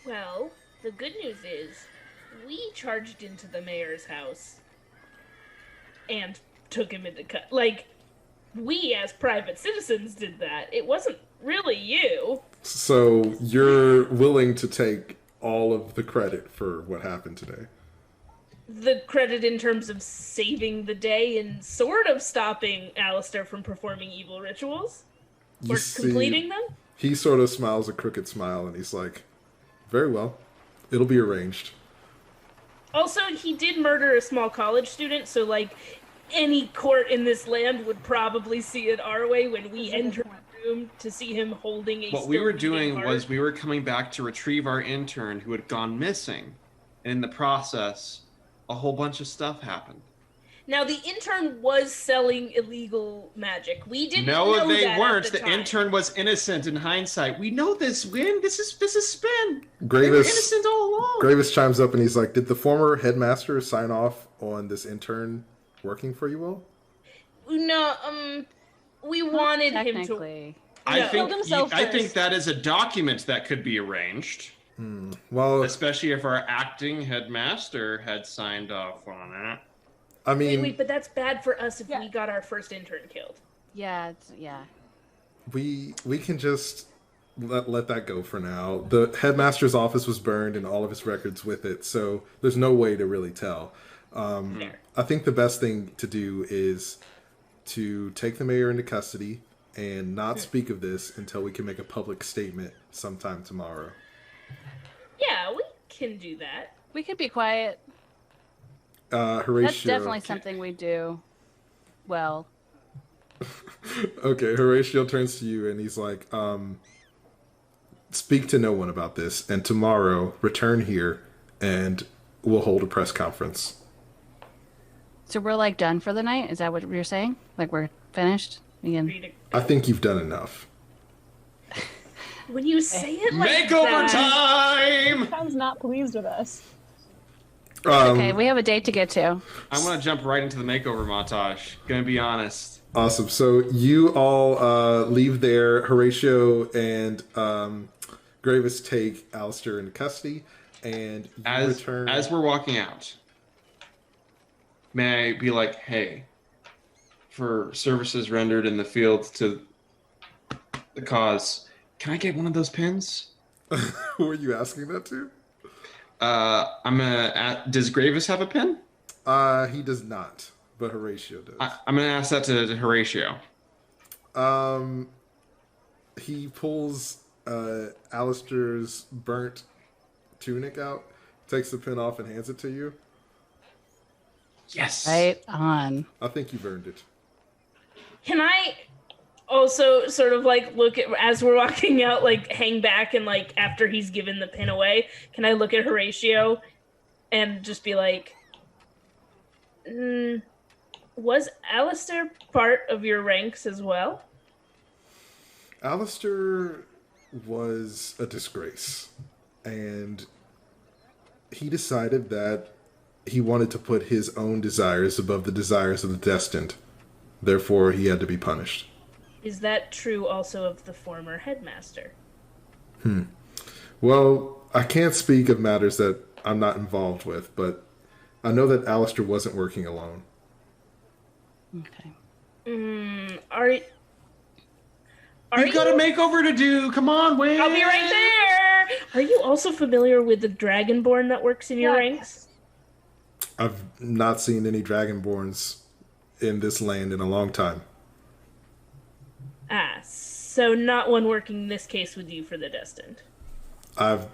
Well, the good news is we charged into the mayor's house and took him into cut. Like, we as private citizens did that. It wasn't really you. So you're willing to take all of the credit for what happened today? The credit in terms of saving the day and sort of stopping Alistair from performing evil rituals You or see, completing them. he sort of smiles a crooked smile and he's like, very well, it'll be arranged. Also, he did murder a small college student, so like any court in this land would probably see it our way when we That's a good enter point. the room to see him holding a What we were still beating doing heart. was we were coming back to retrieve our intern who had gone missing, and in the process, a whole bunch of stuff happened. Now the intern was selling illegal magic. We didn't know No, they that at weren't. The time. intern was innocent in hindsight. We know this, Win. This is spin. They were Gravis, innocent all along. Gravis chimes up and he's like, did the former headmaster sign off on this intern working for you all? No, we wanted him to. Technically. I Killed himself think first. that is a document that could be arranged. Well, Especially if our acting headmaster had signed off on it. I mean, Wait, but that's bad for us if Yeah. we got our first intern killed. Yeah, we can just let that go for now. The headmaster's office was burned and all of his records with it, so there's no way to really tell. Fair. I think the best thing to do is to take the mayor into custody and not speak of this until we can make a public statement sometime tomorrow. Yeah, we can do that. we could be quiet. Horatio. That's definitely something we do. Well, Okay, Horatio turns to you and he's like, speak to no one about this, and tomorrow return here and we'll hold a press conference. so we're like done for the night? Is that what you're saying? Like we're finished? We can... Read it. I think you've done enough. When you say it like Makeover that, time! Sounds not pleased with us. Okay, we have a date to get to. I'm gonna jump right into the makeover montage. Gonna be honest. Awesome. So you all leave there. Horatio and Gravis take Alistair into custody, and you return. As we're walking out, may I be like, hey, for services rendered in the field to the cause, can I get one of those pins? Who are you asking that to? Does Gravis have a pin? He does not, but Horatio does. I'm gonna ask that to Horatio. He pulls Alistair's burnt tunic out, takes the pin off, and hands it to you. Yes. Right on. I think you've earned it. can I also sort of like look at, as we're walking out, like hang back and like after he's given the pin away, can I look at Horatio and just be like, was Alistair part of your ranks as well? Alistair was a disgrace, and he decided that he wanted to put his own desires above the desires of the destined. Therefore, he had to be punished. Is that true also of the former headmaster? Well, I can't speak of matters that I'm not involved with, but I know that Alistair wasn't working alone. Okay. Are We've got a makeover to do. Come on, Wayne. I'll be right there. Are you also familiar with the Dragonborn that works in your Yeah. ranks? I've not seen any Dragonborns in this land in a long time. Ah, so not one working this case with you for the destined. I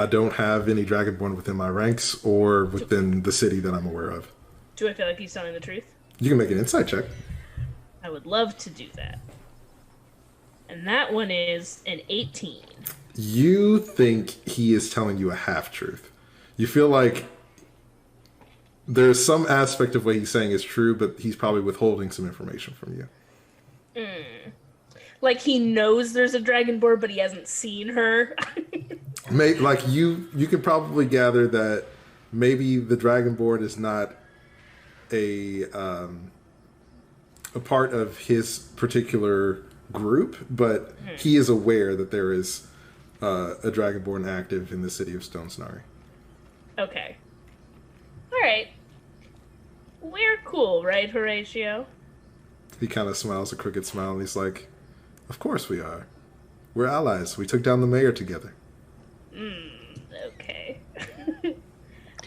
don't have any Dragonborn within my ranks or within the city that I'm aware of. Do I feel like he's telling the truth? You can make an insight check. I would love to do that. And that one is an 18. You think he is telling you a half-truth. You feel like there's some aspect of what he's saying is true, but he's probably withholding some information from you. Like he knows there's a Dragonborn, but he hasn't seen her. Like you can probably gather that maybe the Dragonborn is not a part of his particular group, but he is aware that there is a Dragonborn active in the city of Stone Snarry. Okay. Alright. We're cool, right, Horatio? He kind of smiles a crooked smile, and he's like, "Of course we are. We're allies. We took down the mayor together." Okay.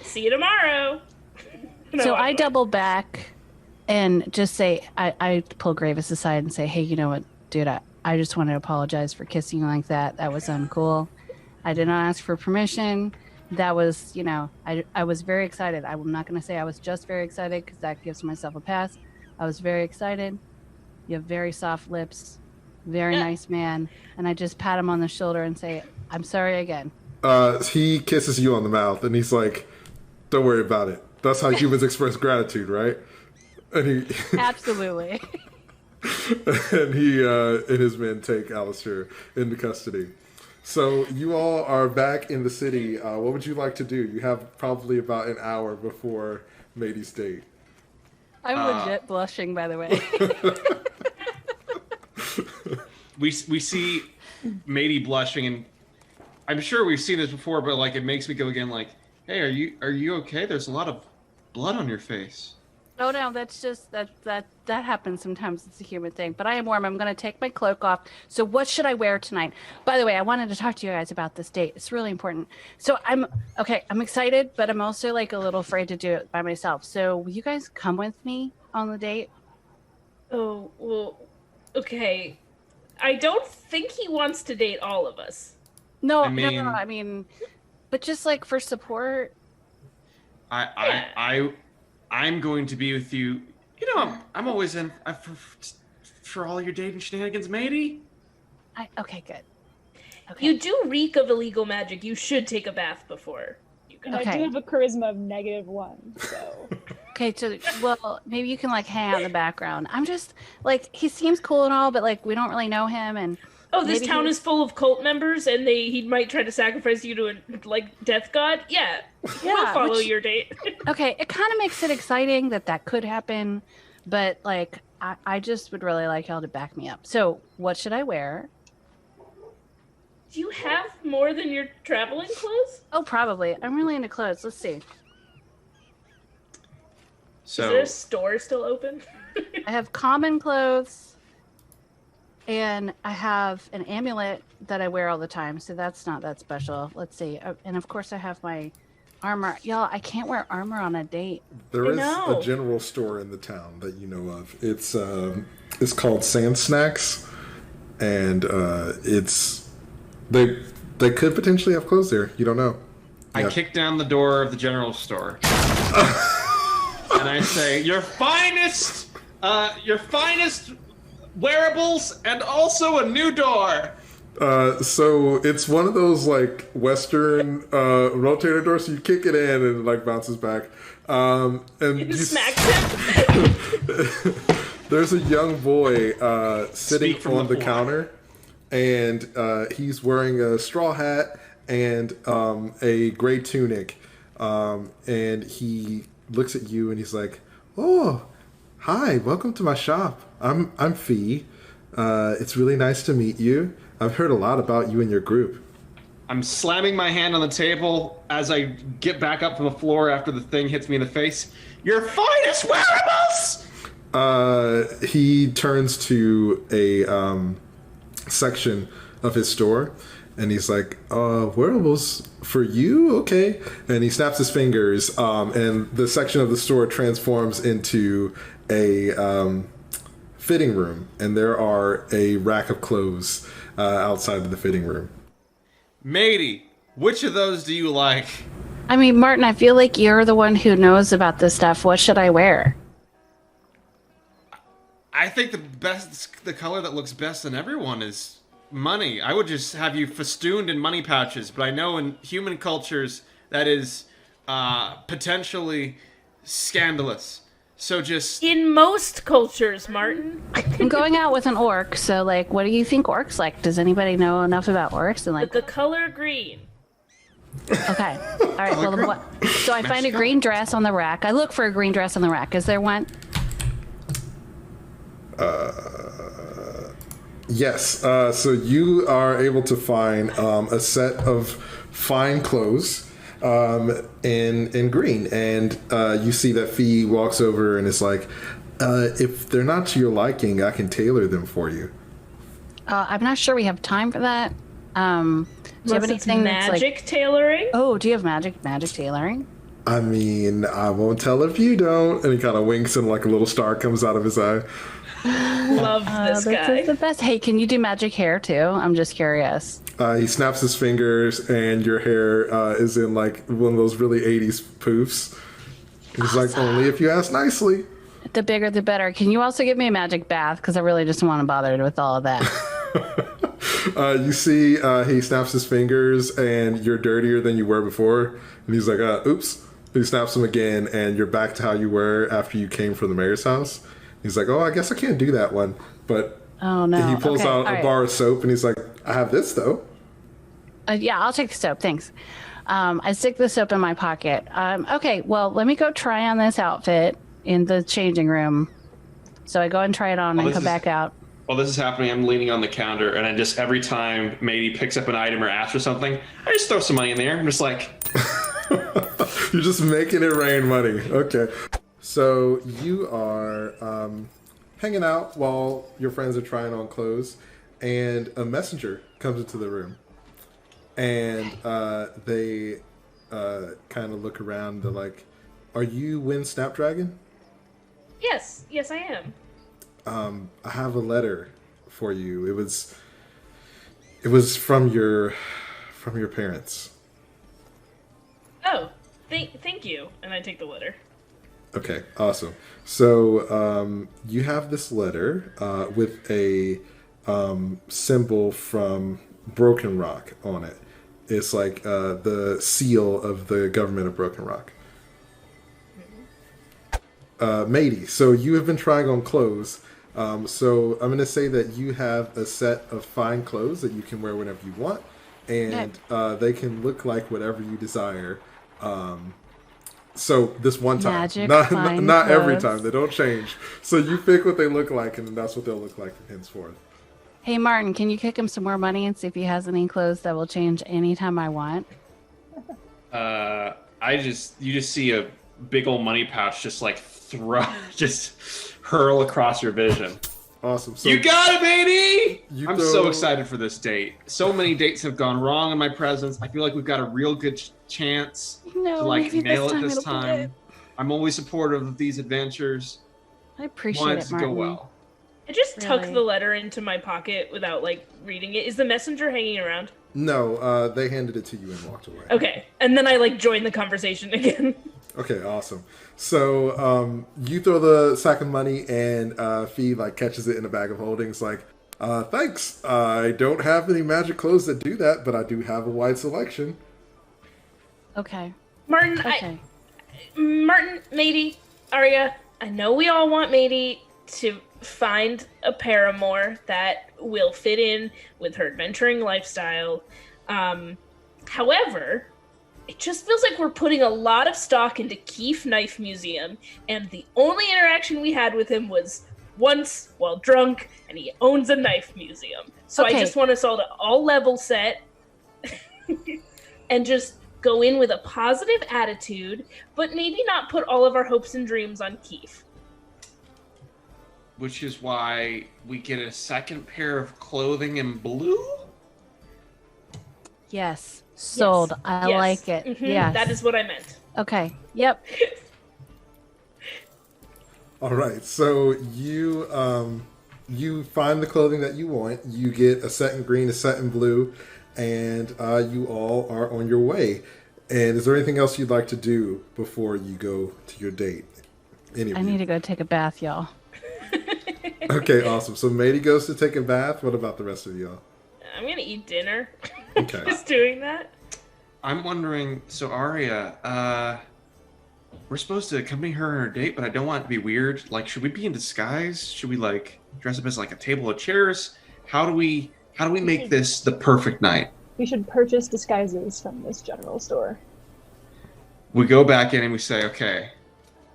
See you tomorrow. So I double back and just say, I pull Gravis aside and say, hey, you know what, dude, I just want to apologize for kissing you like that. That was uncool. I did not ask for permission. That was, I was very excited. I'm not going to say I was just very excited because that gives myself a pass. I was very excited. You have very soft lips. Very nice man. And I just pat him on the shoulder and say, I'm sorry again. He kisses you on the mouth, and he's like, "Don't worry about it. That's how humans express gratitude, right?" And he Absolutely. and his men take Alistair into custody. So you all are back in the city. What would you like to do? You have probably about an hour before Madie's date. I'm legit blushing, by the way. we see Madie blushing, and I'm sure we've seen this before, but like it makes me go again. Like, hey, are you okay? There's a lot of blood on your face. Oh no, that's just that happens sometimes. It's a human thing. But I am warm. I'm gonna take my cloak off. So what should I wear tonight? By the way, I wanted to talk to you guys about this date. It's really important. So I'm excited, but I'm also like a little afraid to do it by myself. So will you guys come with me on the date? Oh, well, okay. I don't think he wants to date all of us. No. I mean, but just like for support. I'm going to be with you. You know, I'm always in for all your dating shenanigans, Madie. Okay, good. Okay. You do reek of illegal magic. You should take a bath before you go. And I do have a charisma of -1, so. Okay, so well, maybe you can like hang out in the background. I'm just like he seems cool and all, but like we don't really know him and. Oh, this town is full of cult members, and he might try to sacrifice you to a death god. Yeah, we'll follow your date. Okay, it kind of makes it exciting that could happen, but like I just would really like y'all to back me up. So, what should I wear? Do you have more than your traveling clothes? Oh, probably. I'm really into clothes. Let's see. So, is there a store still open? I have common clothes. And I have an amulet that I wear all the time, so that's not that special. Let's see. And of course I have my armor. Y'all, I can't wear armor on a date. There is a general store in the town that you know of. It's called Sand Snacks, and they could potentially have clothes there. You don't know. I kick down the door of the general store, and I say, "Your finest wearables, and also a new door." So it's one of those like Western rotator doors. So you kick it in and it like bounces back. And you smack him. There's a young boy sitting on the counter, and he's wearing a straw hat and a gray tunic. And he looks at you and he's like, "Oh, hi, welcome to my shop. I'm Fee. It's really nice to meet you. I've heard a lot about you and your group." I'm slamming my hand on the table as I get back up from the floor after the thing hits me in the face. Your finest wearables! He turns to a section of his store, and he's like, wearables for you? Okay. And he snaps his fingers, and the section of the store transforms into a fitting room, and there are a rack of clothes outside of the fitting room. Madie, which of those do you like? I mean, Martin, I feel like you're the one who knows about this stuff. What should I wear? I think the color that looks best on everyone is money. I would just have you festooned in money pouches, but I know in human cultures that is potentially scandalous. So just... In most cultures, Martin. I'm going out with an orc, so like, what do you think orcs like? Does anybody know enough about orcs? And like the color green. Okay. All right. Well, so I find a green dress on the rack. I look for a green dress on the rack. Is there one? Yes. So you are able to find a set of fine clothes in green, and you see that Fee walks over and is like, if they're not to your liking, I can tailor them for you. I'm not sure we have time for that. Do you have anything magic like... tailoring? Oh, do you have magic tailoring? I mean, I won't tell if you don't. And he kind of winks, and like a little star comes out of his eye. Love this guy. This is the best. Hey, can you do magic hair too? I'm just curious. He snaps his fingers, and your hair is in like one of those really 80s poofs. He's like, only if you ask nicely. The bigger, the better. Can you also give me a magic bath? Because I really just want to bother with all of that. You see, he snaps his fingers, and you're dirtier than you were before. And he's like, oops. He snaps them again, and you're back to how you were after you came from the mayor's house. He's like, I guess I can't do that one. But oh, no. He pulls out a bar of soap, and he's like, I have this, though. Yeah, I'll take the soap. Thanks. I stick the soap in my pocket. Okay, well, let me go try on this outfit in the changing room. So I go and try it on and come back out. while this is happening, I'm leaning on the counter, and I just every time Madie picks up an item or asks for something, I just throw some money in there. I'm just like, you're just making it rain money. Okay. So you are hanging out while your friends are trying on clothes, and a messenger comes into the room, and they kind of look around. They're like, "Are you Win Snapdragon?" Yes, I am. I have a letter for you. It was from your parents. Oh, thank you. And I take the letter. Okay, awesome. So you have this letter with a symbol from Broken Rock on it. It's like the seal of the government of Broken Rock. Madie, so you have been trying on clothes. So I'm going to say that you have a set of fine clothes that you can wear whenever you want, and they can look like whatever you desire. So this one time, Magic not every clothes. time. They don't change. So you pick what they look like, and that's what they'll look like from henceforth. Hey, Martin, can you kick him some more money and see if he has any clothes that will change anytime I want? you just see a big old money pouch just like hurl across your vision. Awesome. So You got it, Madie! I'm throw- so excited for this date. So many dates have gone wrong in my presence. I feel like we've got a real good chance No, to like maybe nail it this it'll be time. good. I'm always supportive of these adventures. I appreciate Want it, it to Martin. go well. I just tuck Really? the letter into my pocket without like reading it. Is the messenger hanging around? No, they handed it to you and walked away. Okay, and then I like join the conversation again. Okay, awesome. So you throw the sack of money, and Fee like catches it in a bag of holdings. Like, thanks. I don't have any magic clothes that do that, but I do have a wide selection. Okay. Martin, Okay. Martin, Madie, Aria, I know we all want Madie to find a paramour that will fit in with her adventuring lifestyle. However, it just feels like we're putting a lot of stock into Keefe Knife Museum, and the only interaction we had with him was once while drunk, and he owns a knife museum. So Okay. I just want us all to all level set and just go in with a positive attitude, but maybe not put all of our hopes and dreams on Keefe. Which is why we get a second pair of clothing in blue? Yes. Sold. Yes. I Yes. like it. Mhm, Yes. That is what I meant. Okay. Yep. All right. So you find the clothing that you want. You get a set in green, a set in blue, and you all are on your way. And is there anything else you'd like to do before you go to your date? Any of I you? need to go take a bath, y'all. Okay, awesome. So Madie goes to take a bath. What about the rest of y'all? I'm gonna eat dinner. Okay. Just doing that. I'm wondering, so Aria, we're supposed to accompany her on her date, but I don't want it to be weird. Like, should we be in disguise? Should we like dress up as like a table of chairs? How do we make this the perfect night? We should purchase disguises from this general store. We go back in and we say, okay,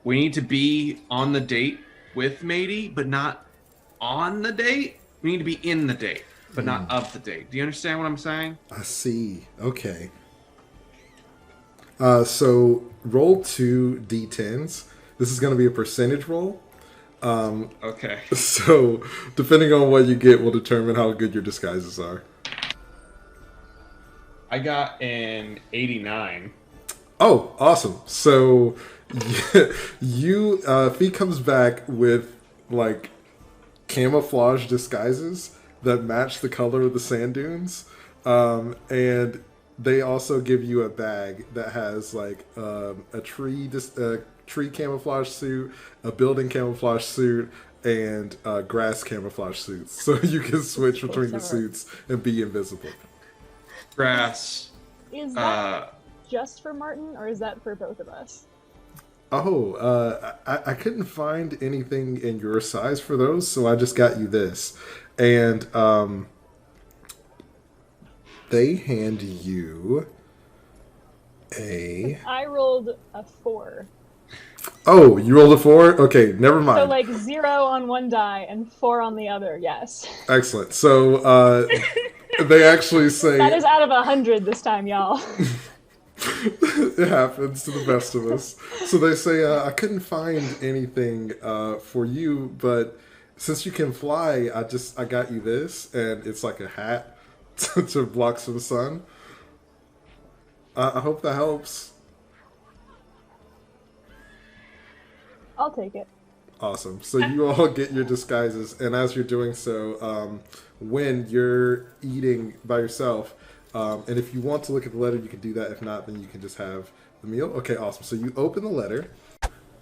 we need to be on the date with Madie, but not on the date. We need to be in the date, but not of the date. Do you understand what I'm saying? I see. Okay. So roll 2 d10s. This is going to be a percentage roll. Okay. So depending on what you get will determine how good your disguises are. I got an 89. Oh, awesome. So you Fee comes back with like camouflage disguises that match the color of the sand dunes. And they also give you a bag that has like a tree camouflage suit, a building camouflage suit, and grass camouflage suits. So you can switch between the suits and be invisible. Grass. Is that just for Martin, or is that for both of us? Oh, I couldn't find anything in your size for those, so I just got you this. And they hand you a... I rolled a 4. Oh, you rolled a 4? Okay, never mind. So like 0 on one die and 4 on the other, yes. Excellent. So they actually say... That is out of 100 this time, y'all. It happens to the best of us. So they say, I couldn't find anything for you, but since you can fly, I got you this, and it's like a hat to block some sun. I hope that helps. I'll take it. Awesome. So you all get your disguises, and as you're doing so, when you're eating by yourself, and if you want to look at the letter, you can do that. If not, then you can just have the meal. Okay, awesome. So you open the letter.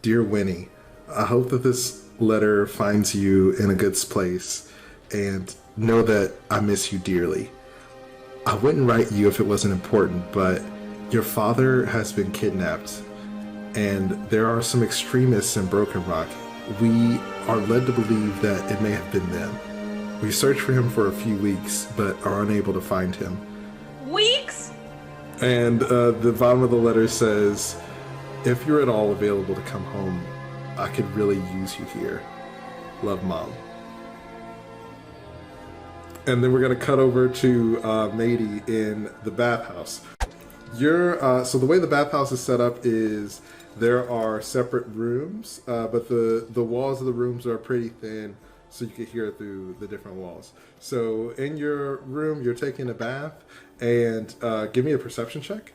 Dear Winnie, I hope that this letter finds you in a good place, and know that I miss you dearly. I wouldn't write you if it wasn't important, but your father has been kidnapped, and there are some extremists in Broken Rock. We are led to believe that it may have been them. We searched for him for a few weeks, but are unable to find him. Weeks? And the bottom of the letter says, if you're at all available to come home, I could really use you here. Love, Mom. And then we're going to cut over to Madie in the bathhouse. So the way the bathhouse is set up is there are separate rooms, but the walls of the rooms are pretty thin, so you can hear it through the different walls. So in your room, you're taking a bath, and give me a perception check.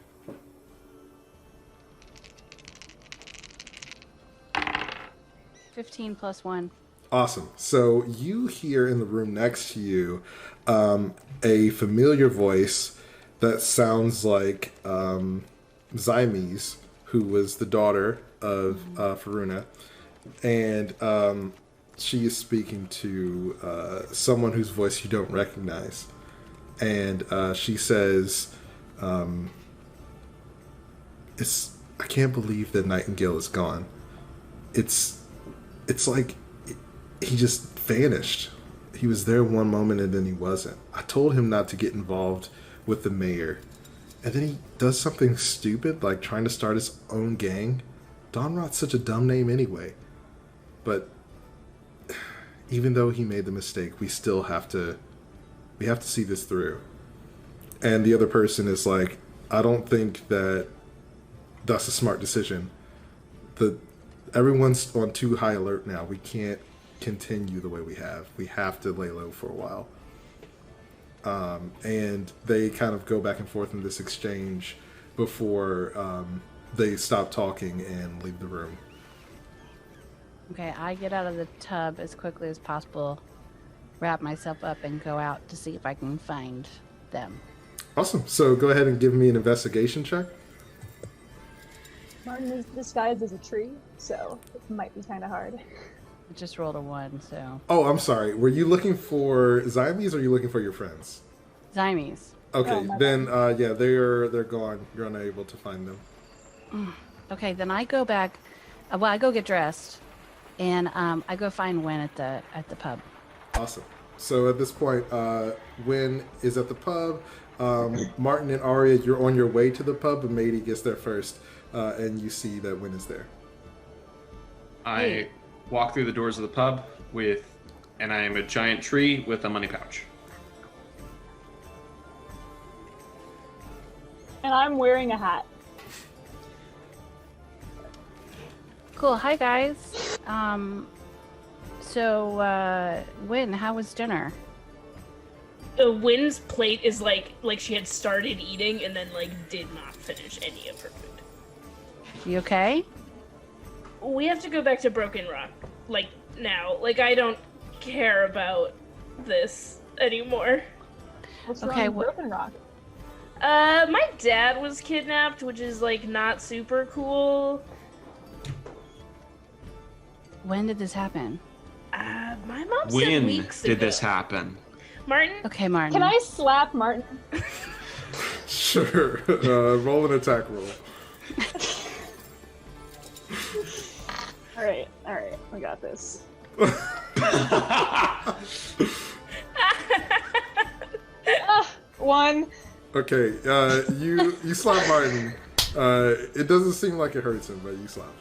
15 plus 1. Awesome. So you hear in the room next to you a familiar voice that sounds like Zymes, who was the daughter of Faruna, and she is speaking to someone whose voice you don't recognize, and she says, "It's I can't believe that Nightingale is gone. It's like he just vanished. He was there one moment and then he wasn't. I told him not to get involved with the mayor, and then he does something stupid like trying to start his own gang. Donrot's such a dumb name anyway. But even though he made the mistake, we have to see this through." And the other person is like, "I don't think that's a smart decision. Everyone's on too high alert now. We can't continue the way we have. We have to lay low for a while." And they kind of go back and forth in this exchange before they stop talking and leave the room. Okay, I get out of the tub as quickly as possible, wrap myself up, and go out to see if I can find them. Awesome. So go ahead and give me an investigation check. Martin is disguised as a tree, so it might be kind of hard. I just rolled a 1, so... Oh, I'm sorry. Were you looking for Zymes or are you looking for your friends? Zymes. Okay, then, yeah, they're gone. You're unable to find them. Okay, then I go back... well, I go get dressed, and I go find Wynn at the pub. Awesome. So at this point, Wynn is at the pub. Martin and Aria, you're on your way to the pub, but Madie gets there first, and you see that Wynn is there. I walk through the doors of the pub and I am a giant tree with a money pouch. And I'm wearing a hat. Cool. Hi, guys. So, Wynn, how was dinner? Wynn's plate is like she had started eating and then did not finish any of her food. You okay? We have to go back to Broken Rock, now. I don't care about this anymore. What's Okay, wrong with Broken Rock? My dad was kidnapped, which is not super cool. When did this happen? My mom said When weeks did ago. this happen? Martin? Okay, Martin. Can I slap Martin? Sure. Roll an attack roll. Alright, I got this. 1. Okay, you slap Martin. It doesn't seem like it hurts him, but you slap.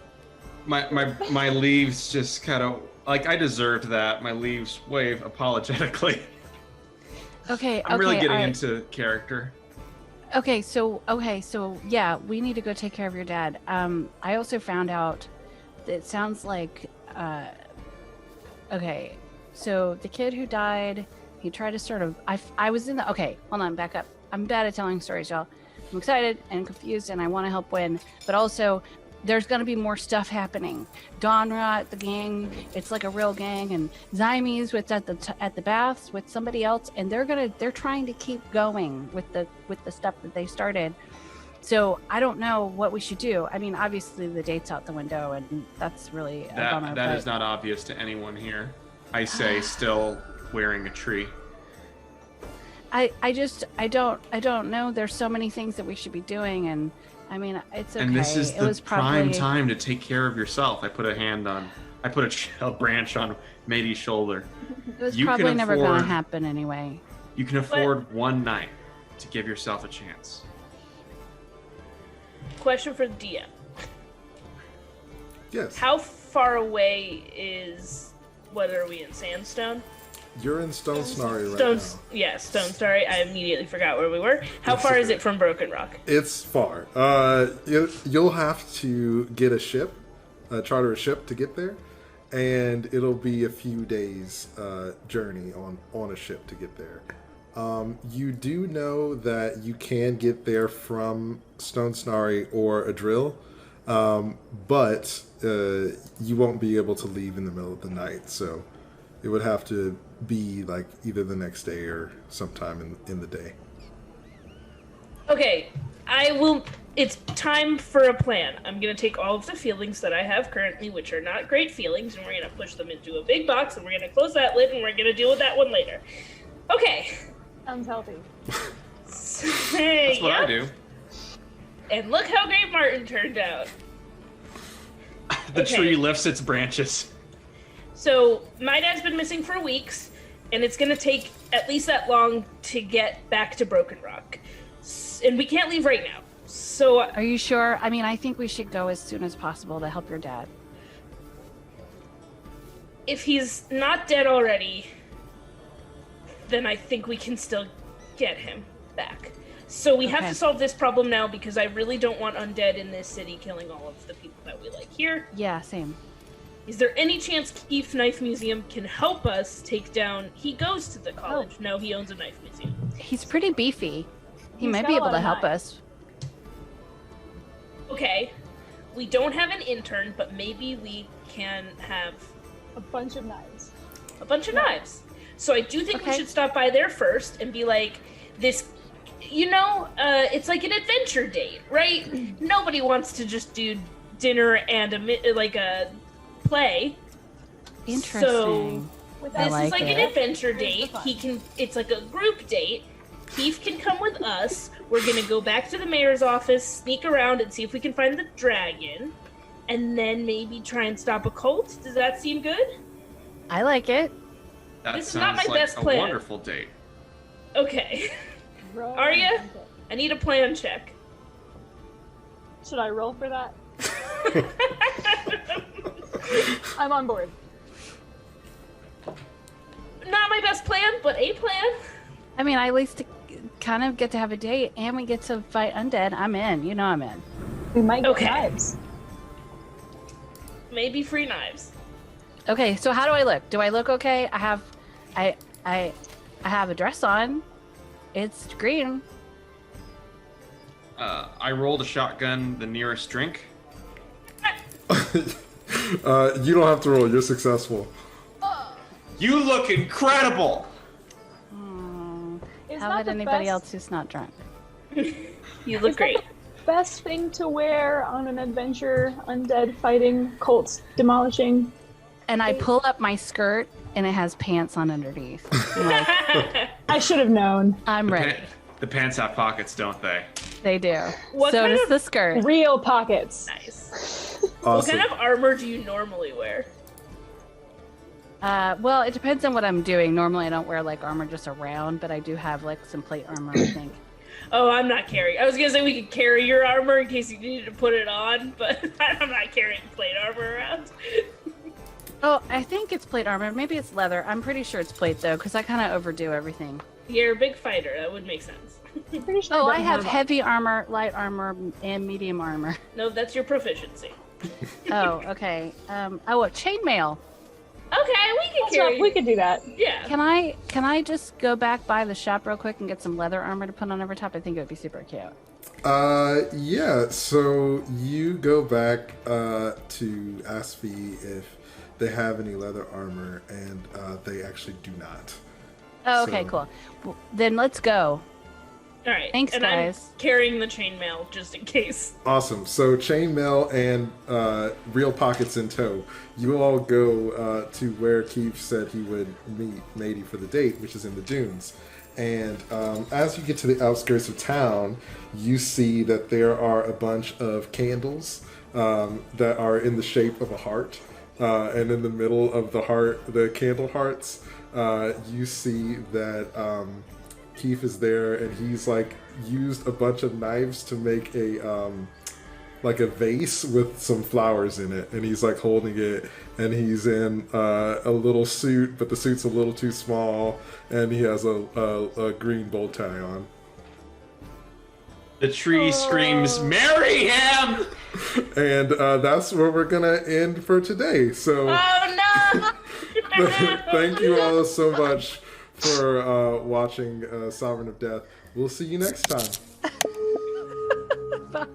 My leaves just kind of like I deserved that. My leaves wave apologetically. Okay. I'm really getting all right. into character. Okay, so yeah, we need to go take care of your dad. I also found out that it sounds like okay, so the kid who died, he tried to sort of I was in the okay, hold on, back up. I'm bad at telling stories, y'all. I'm excited and confused and I want to help win, but also there's going to be more stuff happening. Donra, the gang, it's like a real gang, and Zymes with at the baths with somebody else, and they're trying to keep going with the stuff that they started. So I don't know what we should do. I mean, obviously the date's out the window, and that's really a bummer. That is not obvious to anyone here. I say, still wearing a tree. I don't know. There's so many things that we should be doing, and I mean, it's okay. And this is it was the probably prime time to take care of yourself. I put a branch on Madie's shoulder. It was You can probably never going to afford- happen anyway. You can afford one night to give yourself a chance. Question for the DM. Yes. How far away is... What are we in? Sandstone? You're in Stone Snarry right Stone, now. yeah, Stone Starry. I immediately forgot where we were. How That's far is okay. it from Broken Rock? It's far. You'll have to get a ship, charter a ship to get there, and it'll be a few days journey on a ship to get there. You do know that you can get there from Stone Snarry or a drill, but you won't be able to leave in the middle of the night, so it would have to be like either the next day or sometime in the day. Okay, it's time for a plan. I'm gonna take all of the feelings that I have currently, which are not great feelings, and we're gonna push them into a big box, and we're gonna close that lid, and we're gonna deal with that one later. Okay. Sounds healthy. That's what I do. And look how great Martin turned out. The Okay. tree lifts its branches. So, my dad's been missing for weeks, and it's gonna take at least that long to get back to Broken Rock. And we can't leave right now. So, Are you sure? I mean, I think we should go as soon as possible to help your dad. if he's not dead already, then I think we can still get him back. So we have to solve this problem now because I really don't want undead in this city killing all of the people that we like here. Yeah, same. Is there any chance Keith Knife Museum can help us take down... He goes to the college. No, he owns a knife museum. He's pretty beefy. He He's might got be a able lot to of help knives. us. Okay. We don't have an intern, but maybe we can have A bunch of knives. a bunch of knives. So I do think we Okay. should stop by there first and be like, this... it's like an adventure date, right? Nobody wants to just do dinner and a play. Interesting. So Without this like is like it. an adventure Here's date. the fun. It's like a group date. Keith can come with us. We're gonna go back to the mayor's office, sneak around and see if we can find the dragon, and then maybe try and stop a cult. Does that seem good? I like it. That This is not sounds my like best a plan. wonderful date. Okay. Roll Aria? and it. I need a plan check. Should I roll for that? I'm on board. Not my best plan, but a plan. I mean, I at least kind of get to have a date and we get to fight undead. I'm in. You know I'm in. We might get Okay. knives. Maybe free knives. Okay, so how do I look? Do I look okay? I have a dress on. It's green. I rolled a shotgun the nearest drink. You don't have to roll. You're successful. You look incredible! Is How that about the anybody best, else who's not drunk? You look great. best thing to wear on an adventure, undead fighting, cults demolishing? And I pull up my skirt and it has pants on underneath. I'm like, I should have known. I'm ready. The pants have pockets, don't they? They do. What So kind does of- the skirt. Real pockets. Nice. Awesome. What kind of armor do you normally wear? Well, it depends on what I'm doing. Normally I don't wear like armor just around, but I do have like some plate armor, I think. Oh, I'm not carrying. I was gonna say we could carry your armor in case you needed to put it on, but I'm not carrying plate armor around. Oh, I think it's plate armor. Maybe it's leather. I'm pretty sure it's plate though, because I kind of overdo everything. You're a big fighter. That would make sense. Pretty sure Oh, I have heavy armor, light armor, and medium armor. No, that's your proficiency. Oh, okay. Oh, chainmail. Okay, we can carry. We could do that. Yeah. Can I just go back by the shop real quick and get some leather armor to put on over top? I think it would be super cute. Yeah, so you go back to Asfi if they have any leather armor, and they actually do not. Oh, okay, cool. Well, then let's go. All right. Thanks, and guys. I'm carrying the chainmail just in case. Awesome. So chainmail and real pockets in tow. You all go to where Keith said he would meet Madie for the date, which is in the dunes. And as you get to the outskirts of town, you see that there are a bunch of candles that are in the shape of a heart. And in the middle of the heart, the candle hearts, you see that Keith is there, and he's like used a bunch of knives to make a like a vase with some flowers in it, and he's like holding it, and he's in a little suit, but the suit's a little too small, and he has a green bow tie on. The tree screams, "Marry him!" And that's where we're gonna end for today. So Oh no! thank you all so much for watching Sovereign of Death. We'll see you next time. Bye.